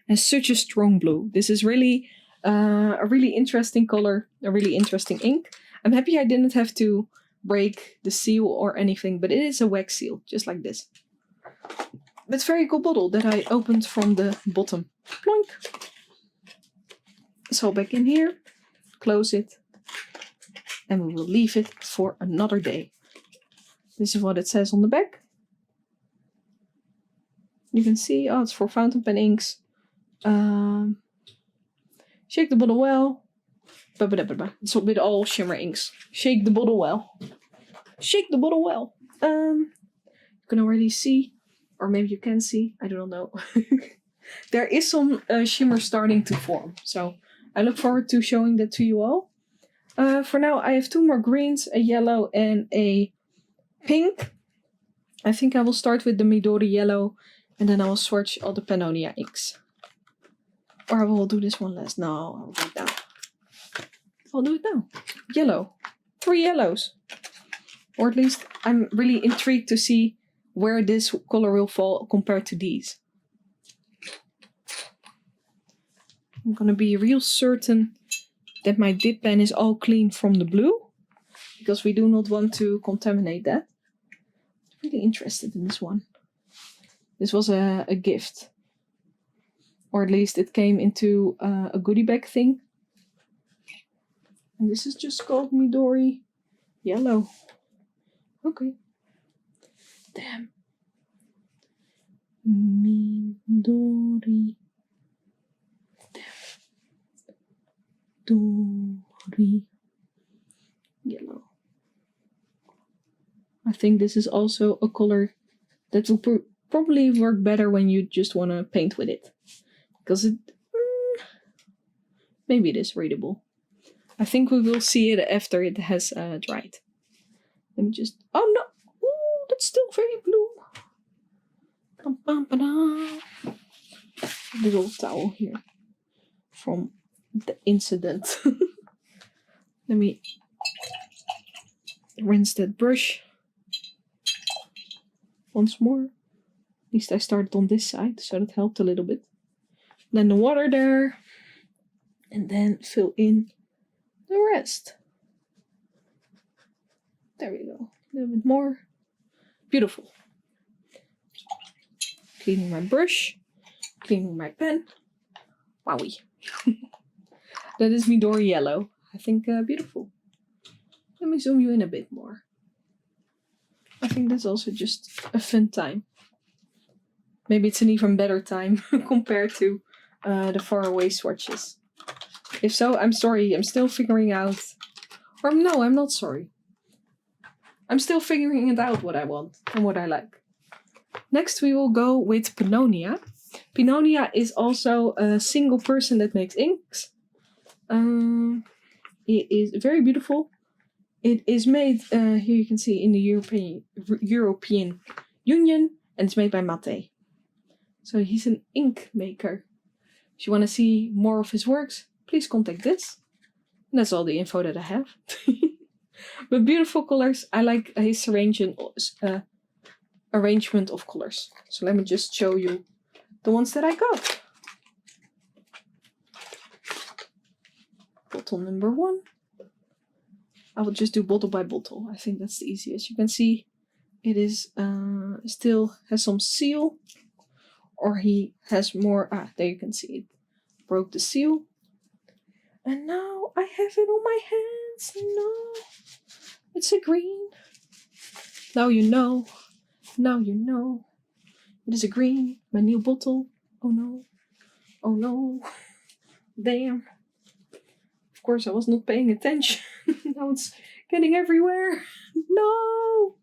And such a strong blue. This is really a really interesting color. A really interesting ink. I'm happy I didn't have to break the seal or anything. But it is a wax seal. Just like this. But it's a very cool bottle that I opened from the bottom. Ploink. So back in here. Close it. And we will leave it for another day. This is what it says on the back. You can see, oh, it's for fountain pen inks. Shake the bottle well. It's with all shimmer inks. Shake the bottle well. Shake the bottle well. You can already see, or maybe you can see, I don't know. There is some shimmer starting to form. So I look forward to showing that to you all. For now, I have 2 more greens, a yellow and a pink. I think I will start with the Midori yellow and then I will swatch all the Pennonia inks. Or I will do this one last. No, I'll do it now. I'll do it now. Yellow. 3 yellows. Or at least I'm really intrigued to see where this color will fall compared to these. I'm gonna be real certain that my dip pen is all clean from the blue. Because we do not want to contaminate that. I'm really interested in this one. This was a gift. Or at least it came into a goodie bag thing. And this is just called Midori Yellow. Okay. Damn. Midori. Dori Yellow. I think this is also a color that will probably work better when you just want to paint with it. Because it... maybe it is readable. I think we will see it after it has dried. Let me just... oh no! Ooh, that's still very blue. Little towel here. From the incident. Let me rinse that brush once more. At least I started on this side, so that helped a little bit. Then the water there. And then fill in the rest. There we go. A little bit more. Beautiful. Cleaning my brush. Cleaning my pen. Wowie. That is Midori Yellow. I think beautiful. Let me zoom you in a bit more. I think that's also just a fun time. Maybe it's an even better time compared to the faraway swatches. If so, I'm sorry. I'm still figuring out... or no, I'm not sorry. I'm still figuring it out what I want and what I like. Next we will go with Pennonia. Pennonia is also a single person that makes inks. It is very beautiful. It is made, here you can see, in the European Union. And it's made by Mate. So he's an ink maker. If you want to see more of his works, please contact this. And that's all the info that I have. But beautiful colors. I like his arrangement of colors. So let me just show you the ones that I got. Bottle number 1. I will just do bottle by bottle. I think that's the easiest. You can see it is still has some seal. Or he has more... there you can see it. Broke the seal. And now I have it on my hands. No. It's a green. Now you know. Now you know. It is a green. My new bottle. Oh no. Oh no. Damn. Of course I was not paying attention. Now it's getting everywhere. No.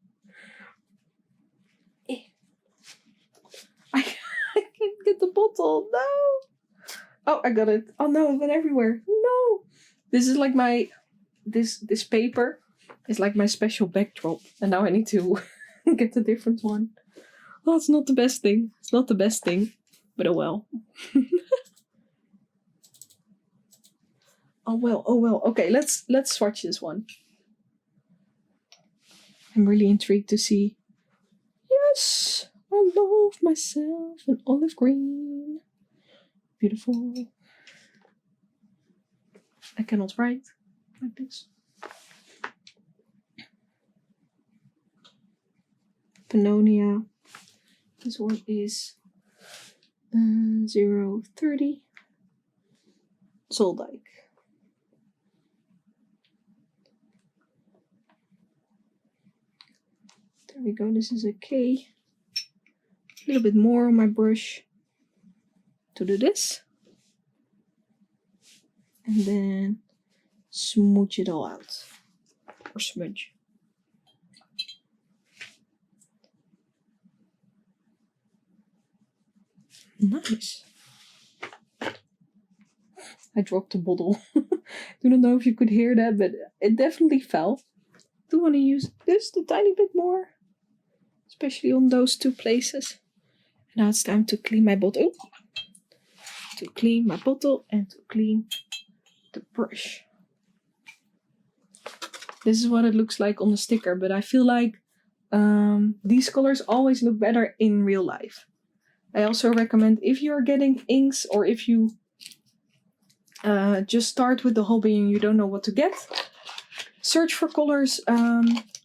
I can't get the bottle. No. Oh, I got it. Oh no, it went everywhere. No. This is like my... This paper is like my special backdrop. And now I need to get a different one. Well, it's not the best thing. It's not the best thing. But oh well. Oh well, oh well. Okay, let's swatch this one. I'm really intrigued to see. Yes! I love myself an olive green. Beautiful. I cannot write like this. Pennonia. This one is 030. Zöldike. There we go. This is a K. A little bit more on my brush to do this. And then smooch it all out. Or smudge. Nice. I dropped a bottle. Do not know if you could hear that, but it definitely fell. Do want to use this a tiny bit more. Especially on those two places. Now it's time to clean my bottle. To clean my bottle and to clean the brush. This is what it looks like on the sticker, but I feel like these colors always look better in real life. I also recommend if you're getting inks or if you just start with the hobby and you don't know what to get, search for colors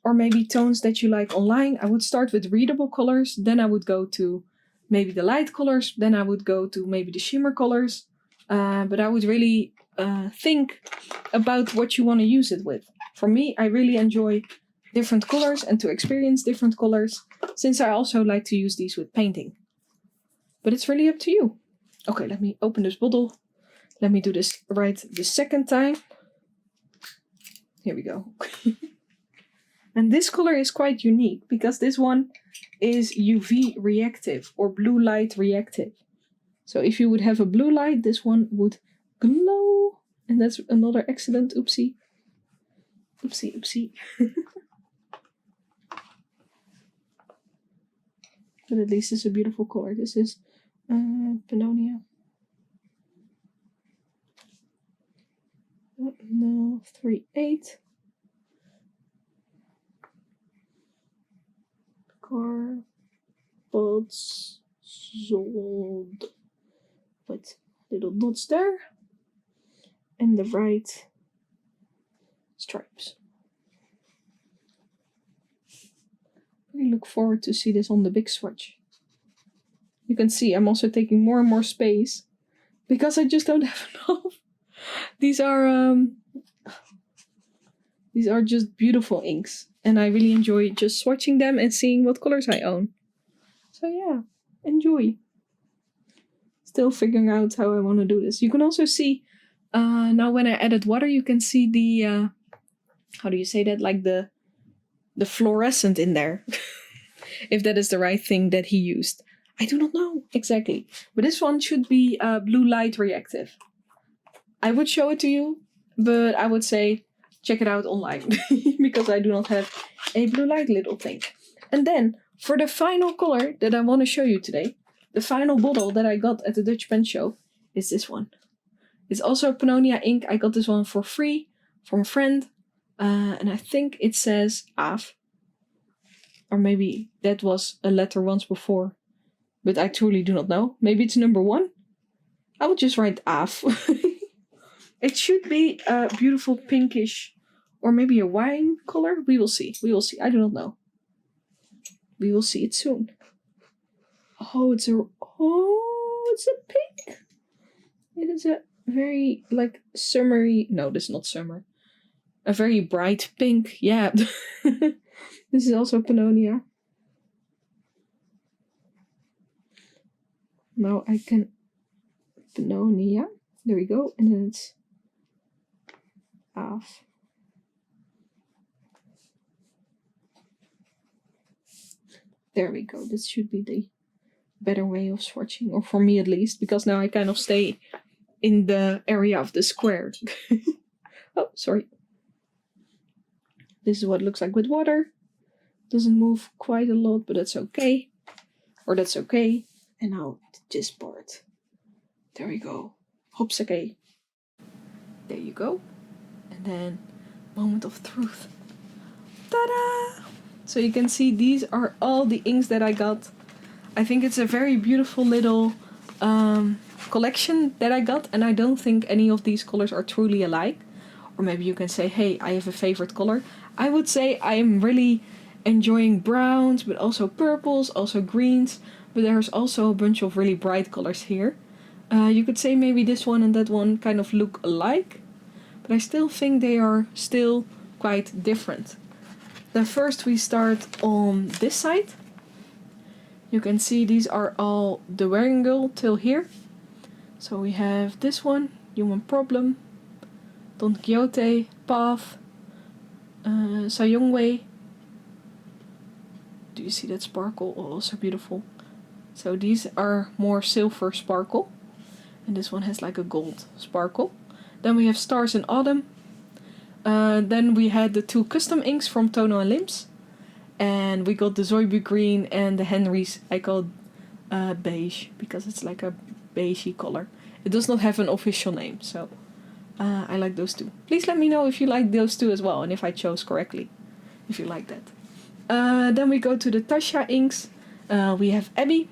or maybe tones that you like online. I would start with readable colors, then I would go to maybe the light colors, then I would go to maybe the shimmer colors, but I would really think about what you want to use it with. For me, I really enjoy different colors and to experience different colors, since I also like to use these with painting. But it's really up to you. Okay, let me open this bottle. Let me do this right the second time. Here we go. And this color is quite unique because this one is UV reactive or blue light reactive. So if you would have a blue light, this one would glow. And that's another accident. Oopsie. Oopsie, oopsie. But at least it's a beautiful color. This is Pennonia. No, 3-8. Kárpátzöld. With little dots there. And the right stripes. I look forward to see this on the big swatch. You can see I'm also taking more and more space because I just don't have enough. These are just beautiful inks, and I really enjoy just swatching them and seeing what colors I own. So yeah, enjoy. Still figuring out how I want to do this. You can also see now when I added water, you can see the how do you say that? Like the fluorescent in there. If that is the right thing that he used. I do not know exactly. But this one should be blue light reactive. I would show it to you, but I would say check it out online. Because I do not have a blue light little thing. And then, for the final color that I want to show you today, the final bottle that I got at the Dutch pen show is this one. It's also Pennonia ink. I got this one for free from a friend. And I think it says AF. Or maybe that was a letter once before. But I truly do not know. Maybe it's number 1. I would just write AF. It should be a beautiful pinkish or maybe a wine color. We will see. We will see. I do not know. We will see it soon. Oh, it's a pink. It is a very like summery. No, this is not summer. A very bright pink. Yeah. This is also Pennonia. Now I can Pennonia. There we go. And then it's AF. There we go. This should be the better way of swatching, or for me at least, because now I kind of stay in the area of the square. Oh, sorry. This is what it looks like with water. Doesn't move quite a lot, but that's okay. Or that's okay. And now this part. There we go. Hopsakee. There you go. And then moment of truth. Ta-da! So you can see these are all the inks that I got. I think it's a very beautiful little collection that I got, and I don't think any of these colors are truly alike. Or maybe you can say, hey, I have a favorite color. I would say I'm really enjoying browns, but also purples, also greens. But there's also a bunch of really bright colors here. You could say maybe this one and that one kind of look alike. But I still think they are still quite different. Then first we start on this side. You can see these are all the Wearing Girl till here. So we have this one, Human Problem, Don Quixote, Path, Sayongwei. Do you see that sparkle? Oh, also beautiful. So these are more silver sparkle. And this one has like a gold sparkle. Then we have Stars in Autumn. Then we had the 2 custom inks from Tono Lims. And we got the Zoibu green and the Henri's I called beige, because it's like a beigey color. It does not have an official name, so I like those 2. Please let me know if you like those 2 as well, and if I chose correctly, if you like that. Then we go to the Taccia inks. We have Abby.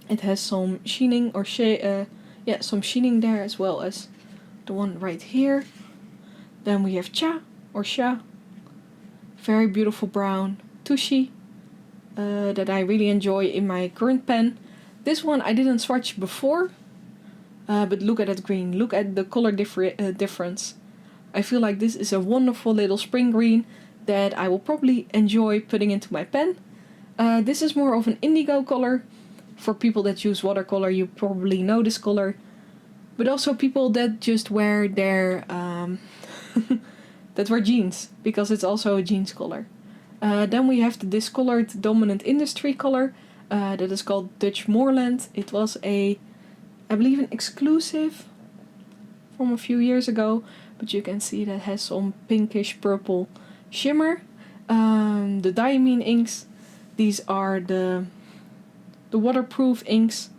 It has some sheening or some sheening there, as well as the one right here. Then we have Cha or Sha. Very beautiful brown Tsuchi that I really enjoy in my current pen. This one I didn't swatch before, but look at that green. Look at the color difference. I feel like this is a wonderful little spring green that I will probably enjoy putting into my pen. This is more of an indigo color. For people that use watercolor, you probably know this color. But also people that just wear their that wear jeans, because it's also a jeans color. Then we have the discolored dominant industry color that is called Dutch Moorland. It was I believe an exclusive from a few years ago, but you can see that has some pinkish purple shimmer. The diamine inks, these are the waterproof inks,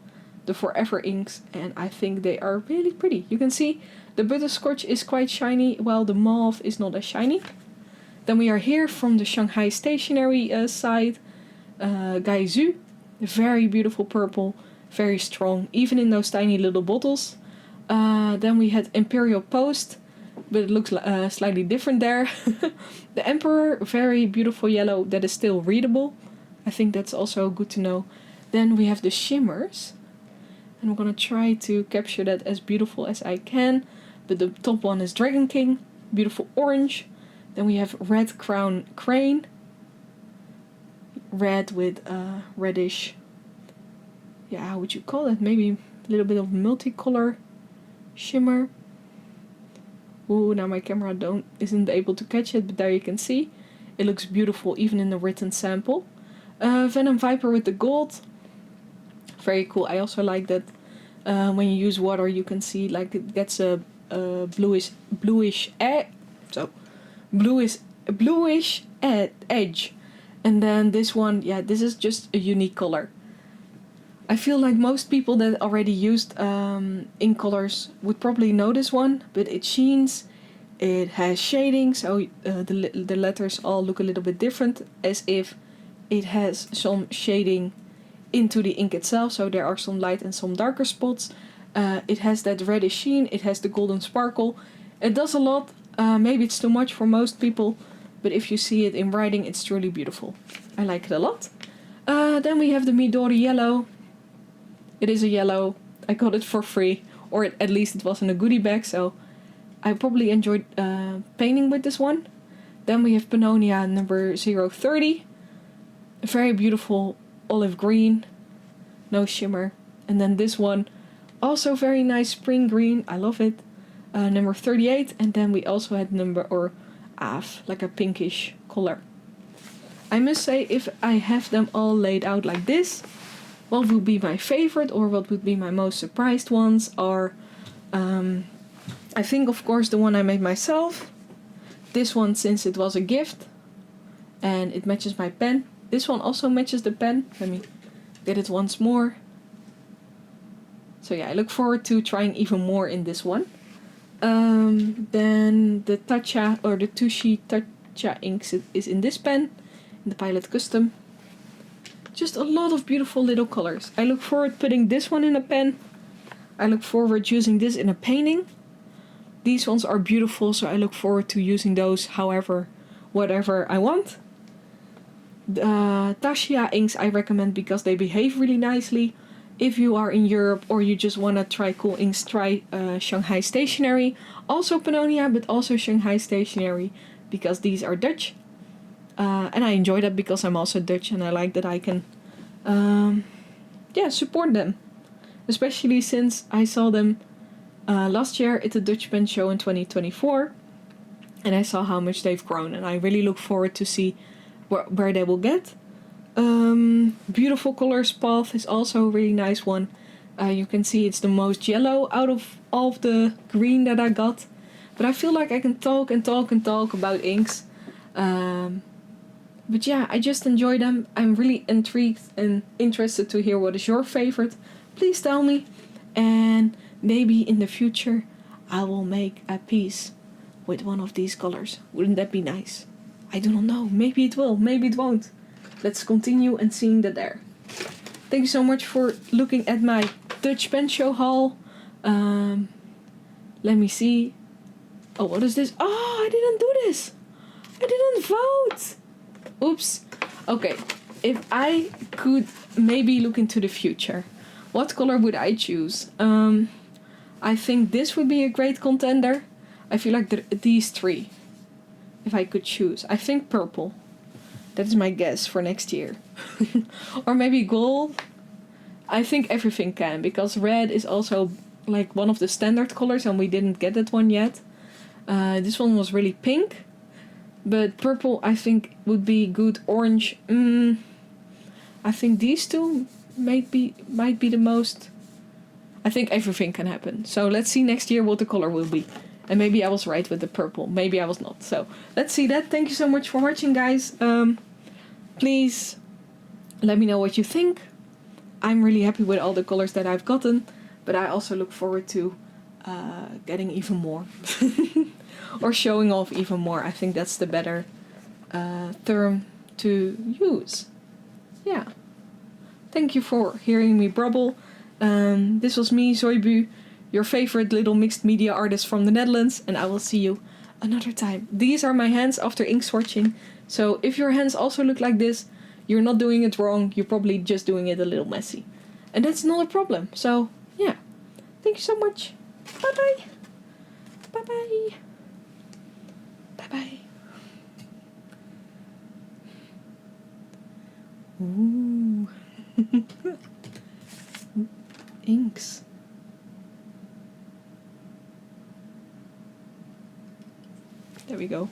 the forever inks, and I think they are really pretty. You can see the butterscotch is quite shiny, while the mauve is not as shiny. Then we are here from the Shanghai Stationery side. Uguisu, very beautiful purple, very strong, even in those tiny little bottles. Then we had Imperial Post, but it looks slightly different there. The Emperor, very beautiful yellow that is still readable. I think that's also good to know. Then we have the Shimmers. And I'm gonna try to capture that as beautiful as I can. But the top one is Dragon King, beautiful orange. Then we have Red Crown Crane. Red with reddish, how would you call it? Maybe a little bit of multicolor shimmer. Ooh, now my camera isn't able to catch it, but there you can see. It looks beautiful even in the written sample. Venom Viper with the gold. Very cool. I also like that when you use water, you can see like it gets a bluish edge. And then this one, this is just a unique color. I feel like most people that already used ink colors would probably know this one, but it sheens, it has shading, so the letters all look a little bit different, as if it has some shading into the ink itself, so there are some light and some darker spots. It has that reddish sheen, it has the golden sparkle. It does a lot. Maybe it's too much for most people, but if you see it in writing, it's truly beautiful. I like it a lot. Then we have the Midori yellow. It is a yellow. I got it for free, or at least it was in a goodie bag, so I probably enjoyed painting with this one. Then we have Pennonia number 030. A very beautiful olive green, no shimmer. And then this one, also very nice spring green. I love it. Number 38. And then we also had like a pinkish color. I must say, if I have them all laid out like this, what would be my favorite or what would be my most surprised ones are, I think of course the one I made myself. This one, since it was a gift and it matches my pen. This one also matches the pen. Let me get it once more. So I look forward to trying even more in this one. Then the Taccia or the Tsuchi Taccia inks is in this pen, in the Pilot Custom. Just a lot of beautiful little colors. I look forward putting this one in a pen. I look forward using this in a painting. These ones are beautiful, so I look forward to using those however, whatever I want. Taccia inks I recommend because they behave really nicely. If you are in Europe or you just want to try cool inks, try Shanghai Stationery. Also Pennonia, but also Shanghai Stationery because these are Dutch. And I enjoy that because I'm also Dutch and I like that I can support them. Especially since I saw them last year at the Dutch Pen Show in 2024. And I saw how much they've grown and I really look forward to see where they will get. Beautiful Colors Path is also a really nice one. You can see it's the most yellow out of all of the green that I got. But I feel like I can talk and talk and talk about inks. But yeah, I just enjoy them. I'm really intrigued and interested to hear what is your favorite. Please tell me. And maybe in the future I will make a piece with one of these colors. Wouldn't that be nice? I do not know. Maybe it will. Maybe it won't. Let's continue and seeing that there. Thank you so much for looking at my Dutch Pen Show haul. Let me see. Oh, what is this? Oh, I didn't do this. I didn't vote. Oops. Okay. If I could maybe look into the future, what color would I choose? I think this would be a great contender. I feel like these three. If I could choose. I think purple. That is my guess for next year. Or maybe gold. I think everything can. Because red is also like one of the standard colors. And we didn't get that one yet. This one was really pink. But purple I think would be good. Orange. I think these two might be the most. I think everything can happen. So let's see next year what the color will be. And maybe I was right with the purple. Maybe I was not. So let's see that. Thank you so much for watching, guys. Please let me know what you think. I'm really happy with all the colors that I've gotten. But I also look forward to getting even more. Or showing off even more. I think that's the better term to use. Yeah. Thank you for hearing me brabble. This was me, Zoibu, your favorite little mixed media artist from the Netherlands, and I will see you another time. These are my hands after ink swatching, so if your hands also look like this, you're not doing it wrong, you're probably just doing it a little messy. And that's not a problem, so yeah. Thank you so much. Bye bye. Bye bye. Bye bye. Ooh. Inks. There we go.